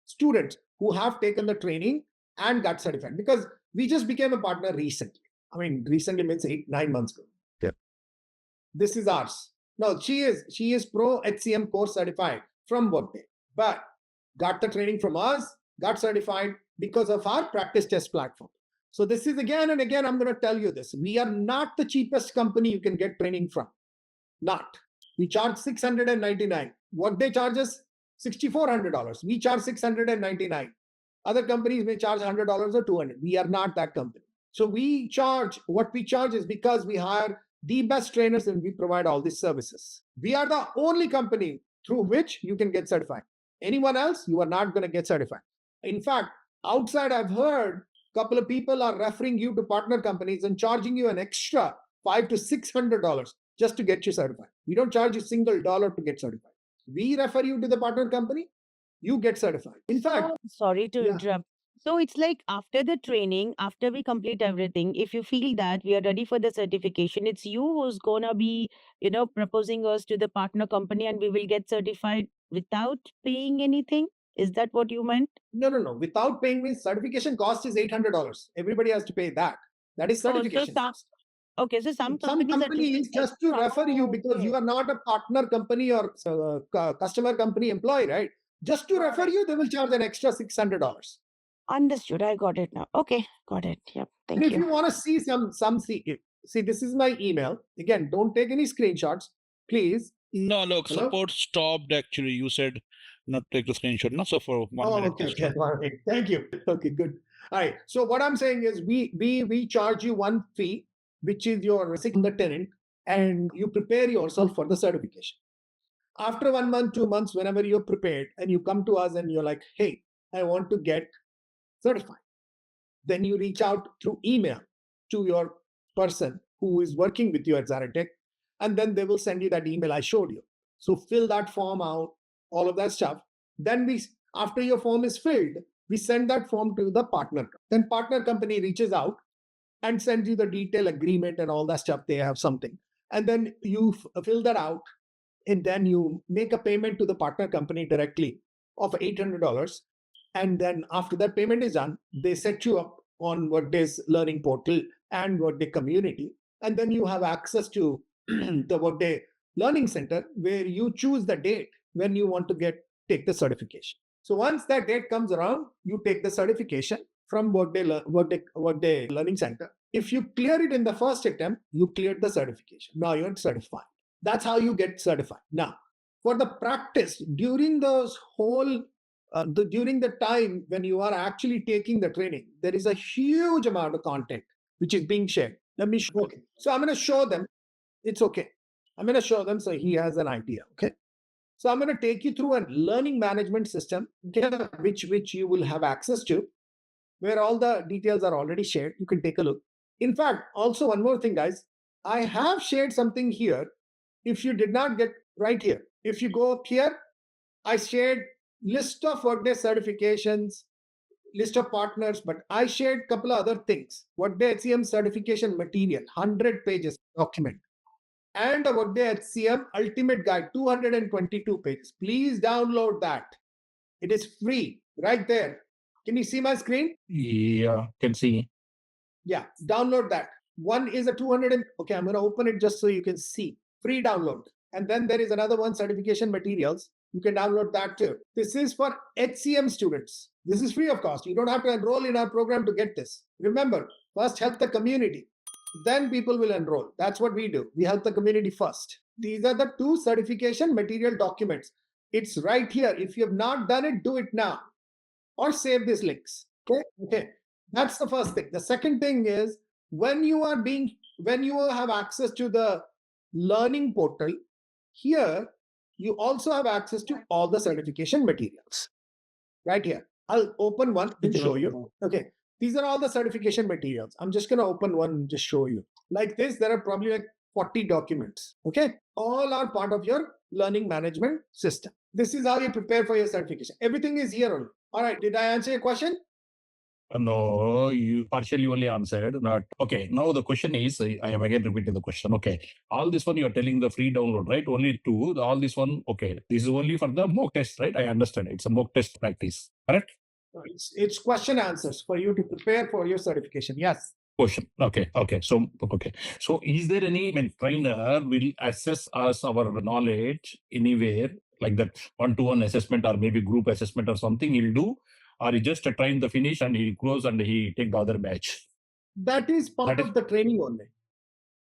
Speaker 8: students who have taken the training and got certified because we just became a partner recently. I mean, recently means 8-9 months ago. Yeah. This is ours. No, she is Pro HCM course certified from Workday, but got the training from us, got certified because of our practice test platform. So this is again and again, I'm going to tell you this. We are not the cheapest company you can get training from. Not. We charge $699. Workday charges $6,400. We charge $699. Other companies may charge $100 or $200. We are not that company. So we charge, what we charge is because we hire the best trainers and we provide all these services. We are the only company through which you can get certified. Anyone else, you are not going to get certified. In fact, outside, I've heard a couple of people are referring you to partner companies and charging you an extra $500 to $600 just to get you certified. We don't charge you single dollar to get certified. We refer you to the partner company, you get certified. In fact,
Speaker 3: Sorry to
Speaker 8: yeah.
Speaker 3: interrupt. So it's like after the training, after we complete everything, if you feel that we are ready for the certification, it's you who's gonna be, proposing us to the partner company and we will get certified without paying anything. Is that what you meant?
Speaker 8: No. Without paying means certification cost is $800. Everybody has to pay that. That is
Speaker 3: Oh,
Speaker 8: certification cost.
Speaker 3: Okay, so some
Speaker 8: Some
Speaker 3: companies are
Speaker 8: company is just to refer you because you are not a partner company or customer company employee, right? Just to refer you, they will charge an extra $600.
Speaker 3: Understood. I got it now. Okay, got it. Yep.
Speaker 8: And
Speaker 3: Thank
Speaker 8: if you
Speaker 3: you.
Speaker 8: want to see see, this is my email. Again, don't take any screenshots, please.
Speaker 6: No, look,
Speaker 8: Hello?
Speaker 6: support stopped actually. You said not take the screenshot. No, so for 1
Speaker 8: Oh,
Speaker 6: minute.
Speaker 8: okay,
Speaker 6: just
Speaker 8: okay. All right. Thank you. Okay, good. All right. So what I'm saying is we charge you one fee, which is your the tenant, and you prepare yourself for the certification. After 1 month, 2 months, whenever you're prepared and you come to us and you're like, hey, I want to get certified. Then you reach out through email to your person who is working with you at ZaranTech, and then they will send you that email I showed you. So fill that form out, all of that stuff. Then after your form is filled, we send that form to the partner. Then partner company reaches out and sends you the detailed agreement and all that stuff. They have something. And then you fill that out, and then you make a payment to the partner company directly of $800. And then after that payment is done, they set you up on Workday's learning portal and Workday community. And then you have access to the Workday Learning Center where you choose the date when you want to take the certification. So once that date comes around, you take the certification from Workday Learning Center. If you clear it in the first attempt, you cleared the certification. Now you're certified. That's how you get certified. Now, for the practice during those whole during the time when you are actually taking the training, there is a huge amount of content which is being shared. Let me show. Okay, so I'm going to show them. It's okay. I'm going to show them so he has an idea. Okay, so I'm going to take you through a learning management system, which you will have access to, where all the details are already shared. You can take a look. In fact, also one more thing, guys. I have shared something here. If you did not get right here, if you go up here, I shared list of Workday certifications, list of partners, but I shared a couple of other things. Workday HCM certification material, 100 pages document, and a Workday HCM ultimate guide, 222 pages. Please download that. It is free right there. Can you see my screen?
Speaker 5: Yeah, can see.
Speaker 8: Yeah, download that. One is a 200 okay, I'm going to open it just so you can see. Free download. And then there is another one, certification materials. You can download that too. This is for HCM students. This is free of cost. You don't have to enroll in our program to get this. Remember, first help the community. Then people will enroll. That's what we do. We help the community first. These are the two certification material documents. It's right here. If you have not done it, do it now. Or save these links. Okay. That's the first thing. The second thing is when you have access to the learning portal, here you also have access to all the certification materials. Right here. I'll open one and show you. Okay. These are all the certification materials. I'm just going to open one and just show you. Like this, there are probably like 40 documents. Okay. All are part of your learning management system. This is how you prepare for your certification. Everything is here only. All right. Did I answer your question?
Speaker 5: No, you partially only answered. Not okay. Now the question is, I am again repeating the question. Okay, all this one you are telling the free download, right? Only two. All this one, okay. This is only for the mock test, right? I understand. It's a mock test practice, correct?
Speaker 8: It's question answers for you to prepare for your certification. Yes.
Speaker 5: Question. Okay. So, is there any trainer will assess us our knowledge anywhere like that one-to-one assessment or maybe group assessment or something he'll do, or he just train the finish and he close and he take the other batch?
Speaker 8: That is part of the training only.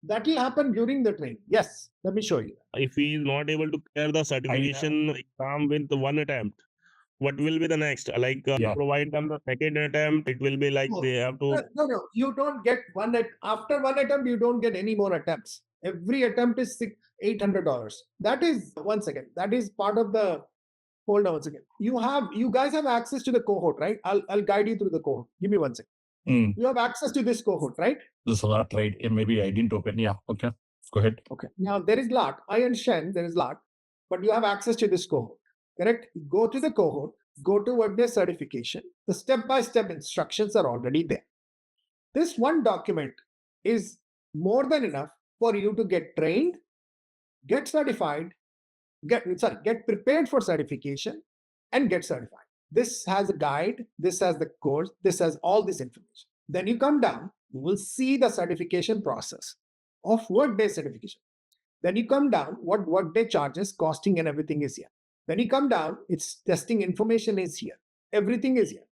Speaker 8: That will happen during the training. Yes, let me show you.
Speaker 4: If he is not able to clear the certification exam with one attempt, what will be the next? Like provide them the second attempt. It will be like they have to.
Speaker 8: No. You don't get after one attempt. You don't get any more attempts. Every attempt is $800. That is one second. That is part of the. Hold on once again. You guys have access to the cohort, right? I'll guide you through the cohort. Give me one second. You have access to this cohort, right?
Speaker 5: This is not right. Maybe I didn't open. Yeah. Okay. Go ahead.
Speaker 8: Okay. Now there is lot. I understand there is lot, but you have access to this cohort. Correct? Go to the cohort. Go to Workday certification. The step-by-step instructions are already there. This one document is more than enough for you to get trained, get certified, get prepared for certification, and get certified. This has a guide, this has the course, this has all this information. Then you come down, you will see the certification process of Workday certification. Then you come down, what Workday charges, costing and everything is here. Then you come down, its testing information is here. Everything is here.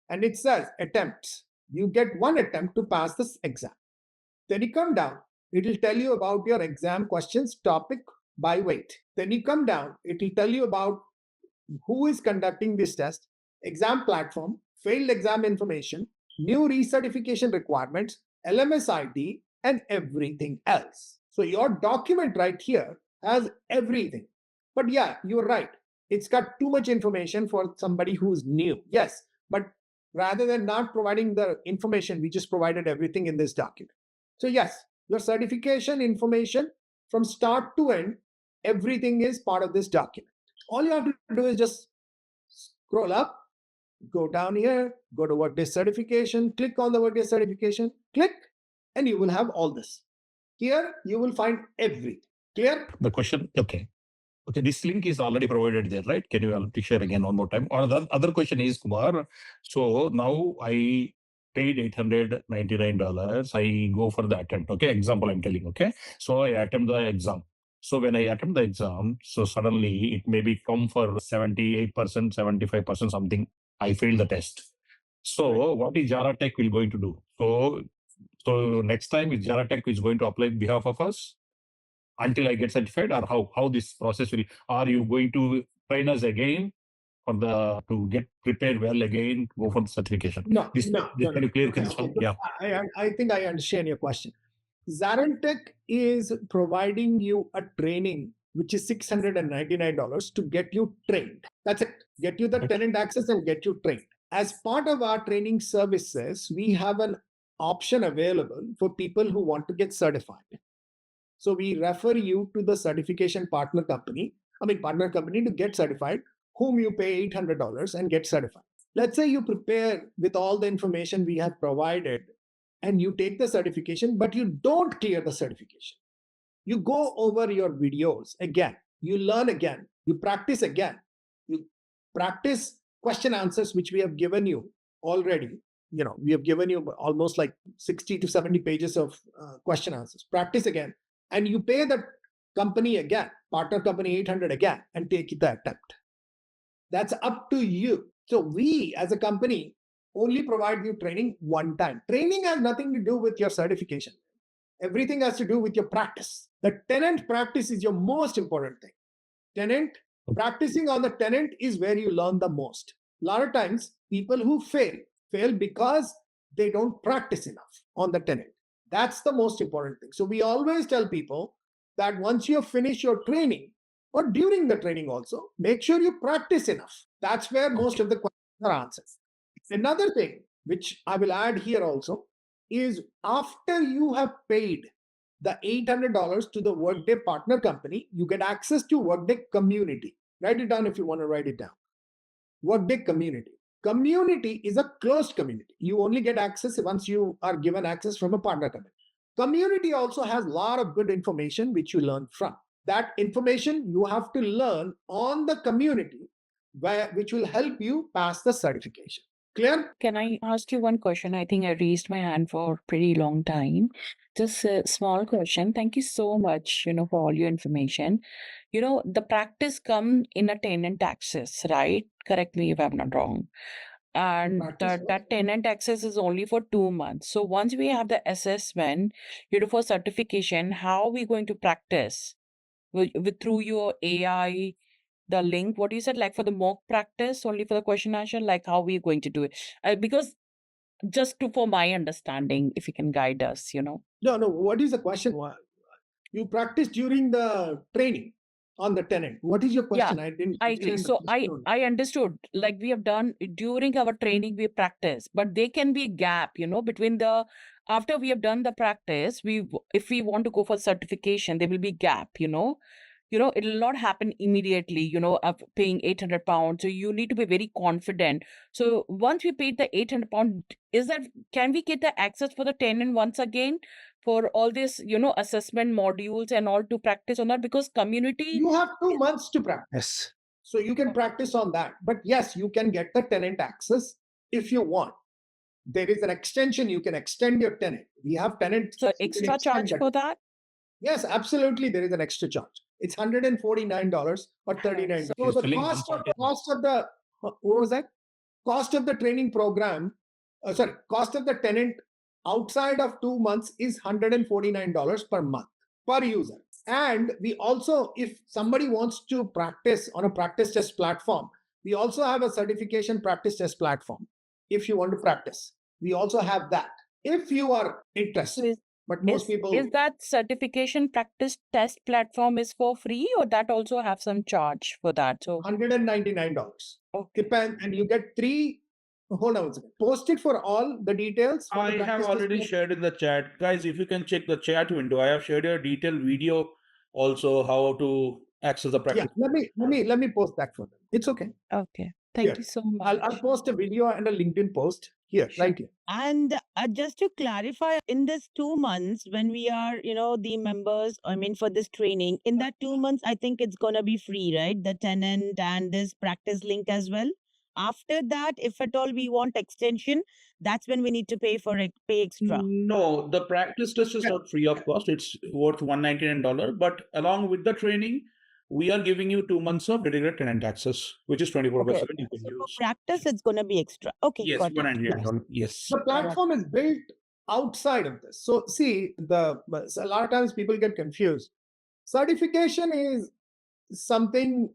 Speaker 8: And it says attempts. You get one attempt to pass this exam. Then you come down, it will tell you about your exam questions, topic by weight. Then you come down, it will tell you about who is conducting this test, exam platform, failed exam information, new recertification requirements, LMS ID, and everything else. So your document right here has everything. But yeah, you're right. It's got too much information for somebody who's new. Yes, but rather than not providing the information, we just provided everything in this document. So yes, your certification information from start to end, everything is part of this document. All you have to do is just scroll up, go down here, go to Workday certification, click on the Workday certification, click, and you will have all this. Here, you will find everything. Clear?
Speaker 5: The question, okay. Okay, this link is already provided there, right? Can you share again one more time? Or the other question is, Kumar, so now I paid $899. I go for the attempt. Okay, example I'm telling. Okay, so I attempt the exam. So when I attempt the exam, so suddenly it may be come for 78%, 75% something. I failed the test. So what is ZaranTech will going to do? So next time is ZaranTech is going to apply on behalf of us until I get certified, or how this process will? Are you going to train us again to get prepared well again, go for the certification?
Speaker 8: No.
Speaker 5: Can you clear this one? Yeah.
Speaker 8: I think I understand your question. ZaranTech is providing you a training which is $699 to get you trained. That's it. Get you the tenant access and get you trained. As part of our training services, we have an option available for people who want to get certified. So we refer you to the certification partner company to get certified, whom you pay $800 and get certified. Let's say you prepare with all the information we have provided and you take the certification, but you don't clear the certification. You go over your videos again, you learn again, you practice again, you practice question answers, which we have given you already. We have given you almost like 60 to 70 pages of question answers. Practice again. And you pay the company again, partner company $800 again, and take the attempt. That's up to you. So we as a company only provide you training one time. Training has nothing to do with your certification. Everything has to do with your practice. The tenant practice is your most important thing. Practicing on the tenant is where you learn the most. A lot of times people who fail because they don't practice enough on the tenant. That's the most important thing. So we always tell people that once you finish your training, or during the training also, make sure you practice enough. That's where most of the questions are answered. Another thing, which I will add here also, is after you have paid the $800 to the Workday partner company, you get access to Workday community. Write it down if you want to write it down. Workday community. Community is a closed community. You only get access once you are given access from a partner company. Community also has a lot of good information which you learn from. That information you have to learn on the community, which will help you pass the certification. Clear?
Speaker 7: Can I ask you one question? I think I raised my hand for a pretty long time. Just a small question. Thank you so much, for all your information. The practice come in a tenant access, right? Correct me if I'm not wrong. And
Speaker 8: Practice
Speaker 7: that tenant access is only for 2 months. So once we have the assessment, for certification, how are we going to practice? Through your AI, the link, what you said, like for the mock practice, only for the question answer, like how are we going to do it? Because for my understanding, if you can guide us.
Speaker 8: No, what is the question? You practice during the training on the tenant. What is your question? I didn't
Speaker 7: I agree.
Speaker 8: understand the
Speaker 7: So
Speaker 8: question.
Speaker 7: I understood, like we have done during our training, we practice, but there can be a gap, between after we have done the practice, if we want to go for certification, there will be gap, it will not happen immediately, of paying 800 pounds. So you need to be very confident. So once we paid the 800 pounds, can we get the access for the tenant once again for all this, assessment modules and all to practice on that? Because community.
Speaker 8: You have 2 months to practice. So you can practice on that. But yes, you can get the tenant access if you want. There is an extension. You can extend your tenant. We have tenants.
Speaker 7: So extra charge for that?
Speaker 8: Yes, absolutely. There is an extra charge. It's $149 or $39. So the cost of the what was that? Cost of the training program, cost of the tenant outside of 2 months is $149 per month per user. And we also, if somebody wants to practice on a practice test platform, we also have a certification practice test platform. If you want to practice, we also have that. If you are interested. But most people.
Speaker 7: Is that certification practice test platform is for free, or that also have some charge for that? So
Speaker 8: $199.
Speaker 7: Okay.
Speaker 8: Depend, and you get 3. Hold on a second. Post it for all the details.
Speaker 6: I have already shared in the chat. Guys, if you can check the chat window, I have shared a detailed video also how to access the practice.
Speaker 8: Yeah, let me post that for them. It's okay.
Speaker 7: Okay. Thank you so much.
Speaker 8: I'll post a video and a LinkedIn post here, right here.
Speaker 3: And just to clarify, in this 2 months, when we are, the members, for this training, in that 2 months, I think it's going to be free, right? The tenant and this practice link as well. After that, if at all we want extension, that's when we need to pay extra.
Speaker 6: No, the practice test is not free of cost. It's worth $199. But along with the training, we are giving you 2 months of dedicated tenant access, which is 24/7 you can
Speaker 3: So for
Speaker 6: use.
Speaker 3: practice, it's going to be extra. Okay,
Speaker 6: Yes,
Speaker 3: got it.
Speaker 6: $199. Yes.
Speaker 8: The platform is built outside of this. So see, a lot of times people get confused. Certification is something,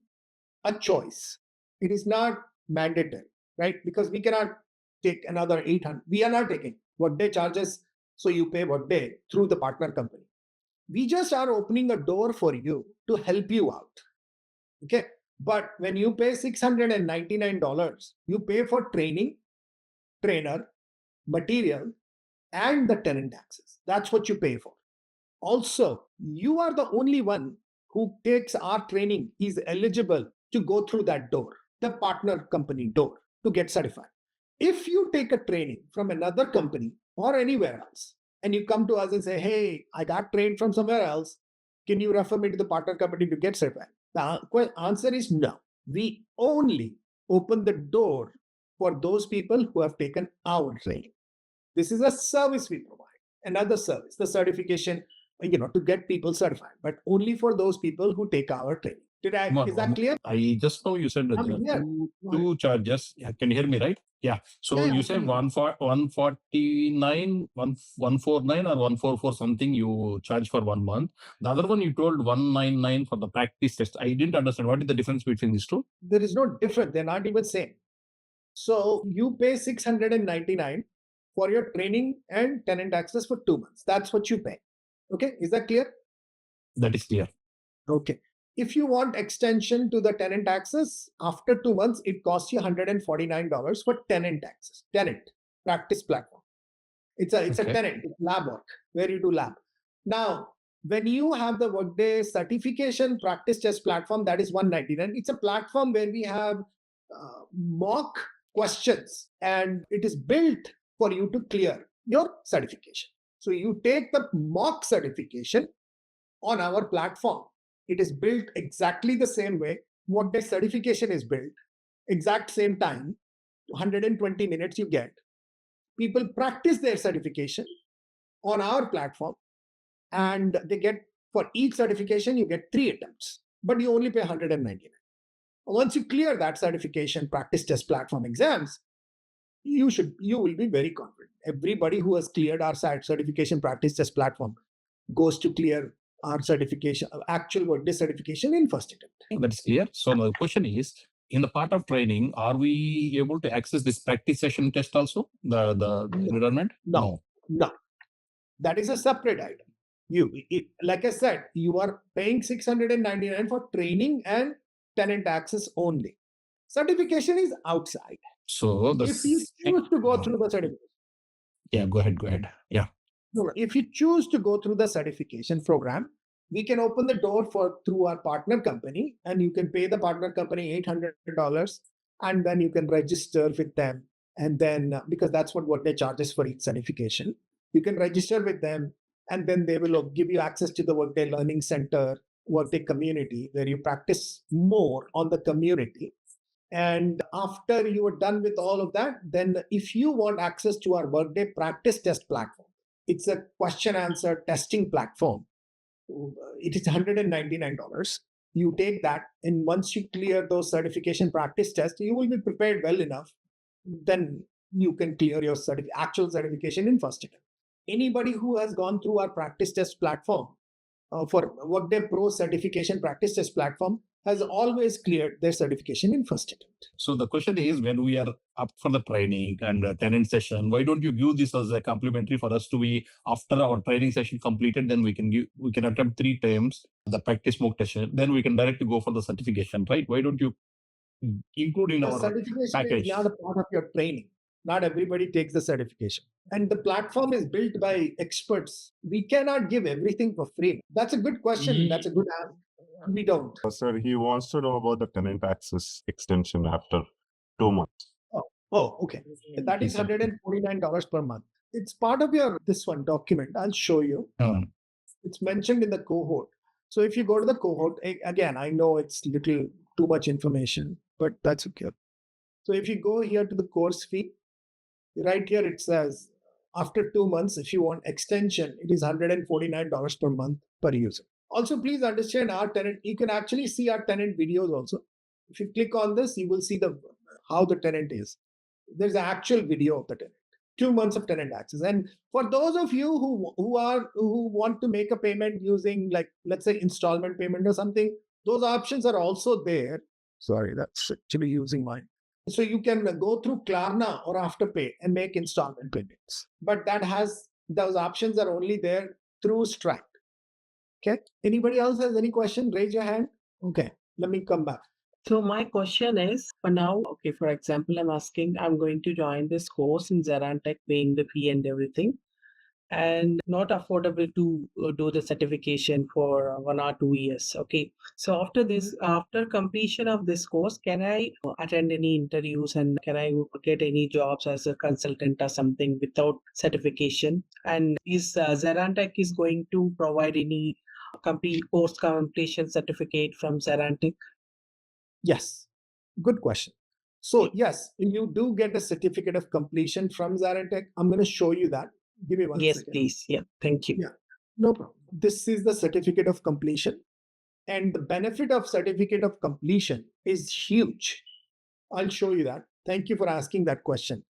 Speaker 8: a choice. It is not mandatory, right? Because we cannot take another 800. We are not taking Workday charges, so you pay Workday through the partner company. We just are opening a door for you to help you out. Okay. But when you pay $699, you pay for training, trainer, material, and the tenant access. That's what you pay for. Also, you are the only one who takes our training is eligible to go through that door, the partner company door, to get certified. If you take a training from another company or anywhere else, and you come to us and say, hey, I got trained from somewhere else, can you refer me to the partner company to get certified? The answer is no. We only open the door for those people who have taken our training. This is a service we provide, another service, the certification, to get people certified, but only for those people who take our training. Is that clear?
Speaker 5: I just know you said that two charges. Yeah, can you hear me, right? Yeah. So you said 149, 149 or 144 something you charge for 1 month. The other one you told 199 for the practice test. I didn't understand. What is the difference between these two?
Speaker 8: There is no difference. They're not even same. So you pay 699 for your training and tenant access for 2 months. That's what you pay. Okay. Is that clear?
Speaker 5: That is clear.
Speaker 8: Okay. If you want extension to the tenant access, after 2 months, it costs you $149 for tenant access, tenant practice platform. It's a tenant, it's lab work, where you do lab. Now, when you have the Workday certification practice test platform, that is $199. It's a platform where we have mock questions, and it is built for you to clear your certification. So you take the mock certification on our platform. It is built exactly the same way Workday certification is built, exact same time, 120 minutes you get. People practice their certification on our platform, and they get, for each certification, you get 3 attempts, but you only pay $199. Once you clear that certification practice test platform exams, you will be very confident. Everybody who has cleared our certification practice test platform goes to clear our certification, actual Workday certification in first attempt.
Speaker 5: That's clear. So the question is, in the part of training, are we able to access this practice session test also? The environment?
Speaker 8: No. That is a separate item. Like I said, you are paying $699 for training and tenant access only. Certification is outside.
Speaker 5: So
Speaker 8: If you choose to go through the certification.
Speaker 5: Yeah, go ahead. Yeah.
Speaker 8: No, if you choose to go through the certification program, we can open the door through our partner company, and you can pay the partner company $800, and then you can register with them. And then because that's what they charges for each certification, you can register with them, and then they will give you access to the Workday Learning Center, Workday community, where you practice more on the community. And after you are done with all of that, then if you want access to our Workday practice test platform, it's a question answer testing platform. It is $199. You take that, and once you clear those certification practice tests, you will be prepared well enough. Then you can clear your actual certification in first attempt. Anybody who has gone through our practice test platform for Workday Pro certification practice test platform has always cleared their certification in first attempt.
Speaker 5: So the question is, when we are up for the training and tenant session, why don't you give this as a complimentary for us to be, after our training session completed, then we can attempt 3 times the practice mock session, then we can directly go for the certification, right? Why don't you include in our
Speaker 8: certification
Speaker 5: package?
Speaker 8: is not a part of your training. Not everybody takes the certification. And the platform is built by experts. We cannot give everything for free. That's a good question. That's a good answer. We don't.
Speaker 9: Sir, he wants to know about the tenant access extension after 2 months.
Speaker 8: Oh, okay. That is $149 per month. It's part of this one document. I'll show you. It's mentioned in the cohort. So if you go to the cohort, again, I know it's little too much information, but that's okay. So if you go here to the course fee, right here it says, after 2 months, if you want extension, it is $149 per month per user. Also, please understand our tenant. You can actually see our tenant videos also. If you click on this, you will see how the tenant is. There's an actual video of the tenant. 2 months of tenant access. And for those of you who want to make a payment using, like, let's say installment payment or something, those options are also there. Sorry, that's actually using mine. So you can go through Klarna or Afterpay and make installment payments. But those options are only there through Stripe. Okay. Anybody else has any question? Raise your hand. Okay. Let me come back.
Speaker 10: So my question is, for now, okay, for example, I'm going to join this course in ZaranTech, paying the fee and everything, and not affordable to do the certification for 1 or 2 years. Okay. So after completion of this course, can I attend any interviews and can I get any jobs as a consultant or something without certification? And is ZaranTech is going to provide any course completion certificate from ZaranTech?
Speaker 8: Yes. Good question. So yes, you do get a certificate of completion from ZaranTech. I'm going to show you that. Give me one second.
Speaker 10: Yes, please. Yeah. Thank you.
Speaker 8: Yeah. No problem. This is the certificate of completion. And the benefit of certificate of completion is huge. I'll show you that. Thank you for asking that question.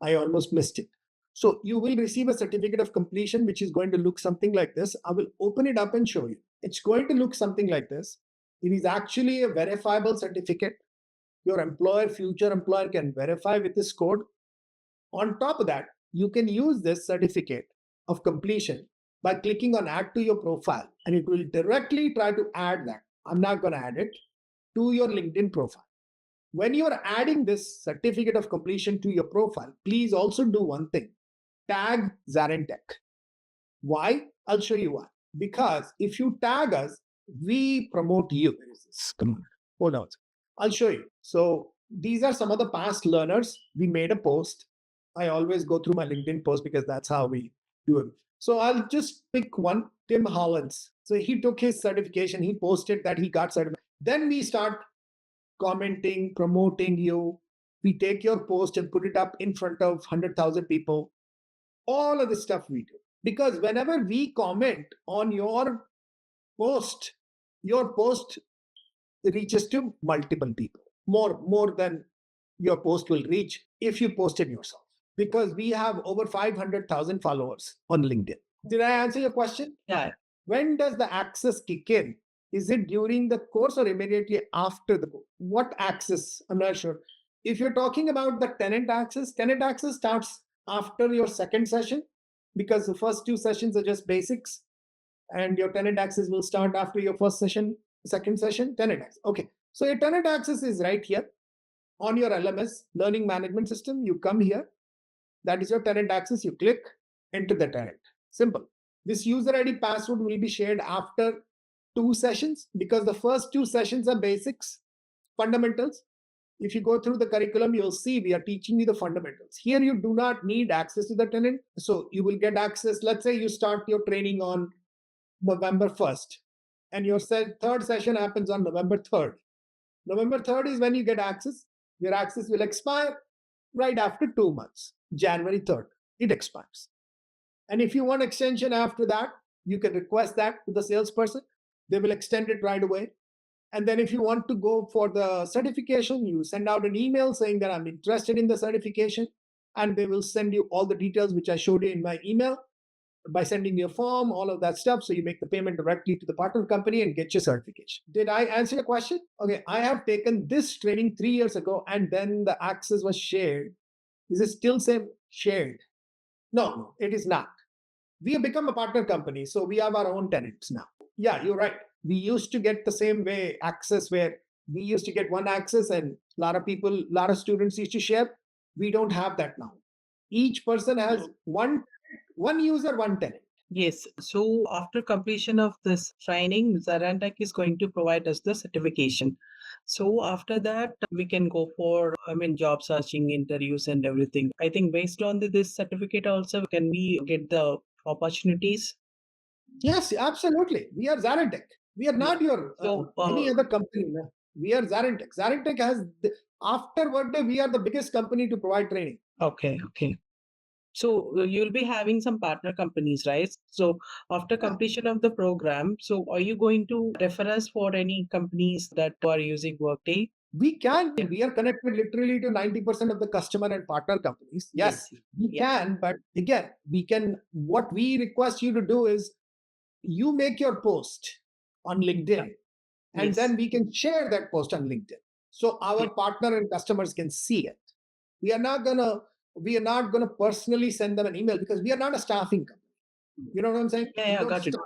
Speaker 8: I almost missed it. So you will receive a certificate of completion, which is going to look something like this. I will open it up and show you. It's going to look something like this. It is actually a verifiable certificate. Your future employer can verify with this code. On top of that, you can use this certificate of completion by clicking on add to your profile, and it will directly try to add that. I'm not going to add it to your LinkedIn profile. When you are adding this certificate of completion to your profile, please also do one thing. Tag ZaranTech. Why? I'll show you why. Because if you tag us, we promote you. Come on. Hold on. I'll show you. So these are some of the past learners. We made a post. I always go through my LinkedIn post because that's how we do it. So I'll just pick one, Tim Hollins. So he took his certification. He posted that he got certified. Then we start commenting, promoting you. We take your post and put it up in front of 100,000 people. All of this stuff we do. Because whenever we comment on your post reaches to multiple people, more than your post will reach if you post it yourself. Because we have over 500,000 followers on LinkedIn. Did I answer your question?
Speaker 10: Yeah.
Speaker 8: When does the access kick in? Is it during the course or immediately after the course? What access? I'm not sure. If you're talking about the tenant access starts after your second session, because the first two sessions are just basics, and your tenant access will start after your first session, second session, tenant access. Okay. So your tenant access is right here on your LMS, learning management system. You come here. That is your tenant access. You click, enter the tenant. Simple. This user ID password will be shared after 2 sessions, because the first 2 sessions are basics, fundamentals. If you go through the curriculum, you'll see we are teaching you the fundamentals. Here, you do not need access to the tenant. So you will get access. Let's say you start your training on November 1st, and your third session happens on November 3rd. November 3rd is when you get access. Your access will expire right after 2 months. January 3rd, it expires. And if you want extension after that, you can request that to the salesperson. They will extend it right away. And then if you want to go for the certification, you send out an email saying that I'm interested in the certification, and they will send you all the details which I showed you in my email by sending you a form, all of that stuff. So you make the payment directly to the partner company and get your certification. Did I answer your question? Okay, I have taken this training 3 years ago, and then the access was shared. Is it still same shared? No, it is not. We have become a partner company, so we have our own tenants now. Yeah, you're right. We used to get the same way access, where we used to get one access and a lot of students used to share. We don't have that now. Each person has one user, one tenant.
Speaker 10: Yes. So after completion of this training, ZaranTech is going to provide us the certification. So after that, we can go for, job searching, interviews and everything. I think based on this certificate also, can we get the opportunities?
Speaker 8: Yes, absolutely. We are ZaranTech. We are not your any other company. No. We are ZaranTech. ZaranTech has, after Workday, we are the biggest company to provide training.
Speaker 10: Okay. So you'll be having some partner companies, right? So after completion of the program, so are you going to refer us for any companies that are using Workday?
Speaker 8: We can. We are connected literally to 90% of the customer and partner companies. Yes, we can. But again, we can. What we request you to do is you make your post on LinkedIn, and then we can share that post on LinkedIn, so our partner and customers can see it. We are not gonna personally send them an email, because we are not a staffing company. You know what I'm saying?
Speaker 10: Yeah,
Speaker 8: We don't
Speaker 10: got it.
Speaker 8: staff.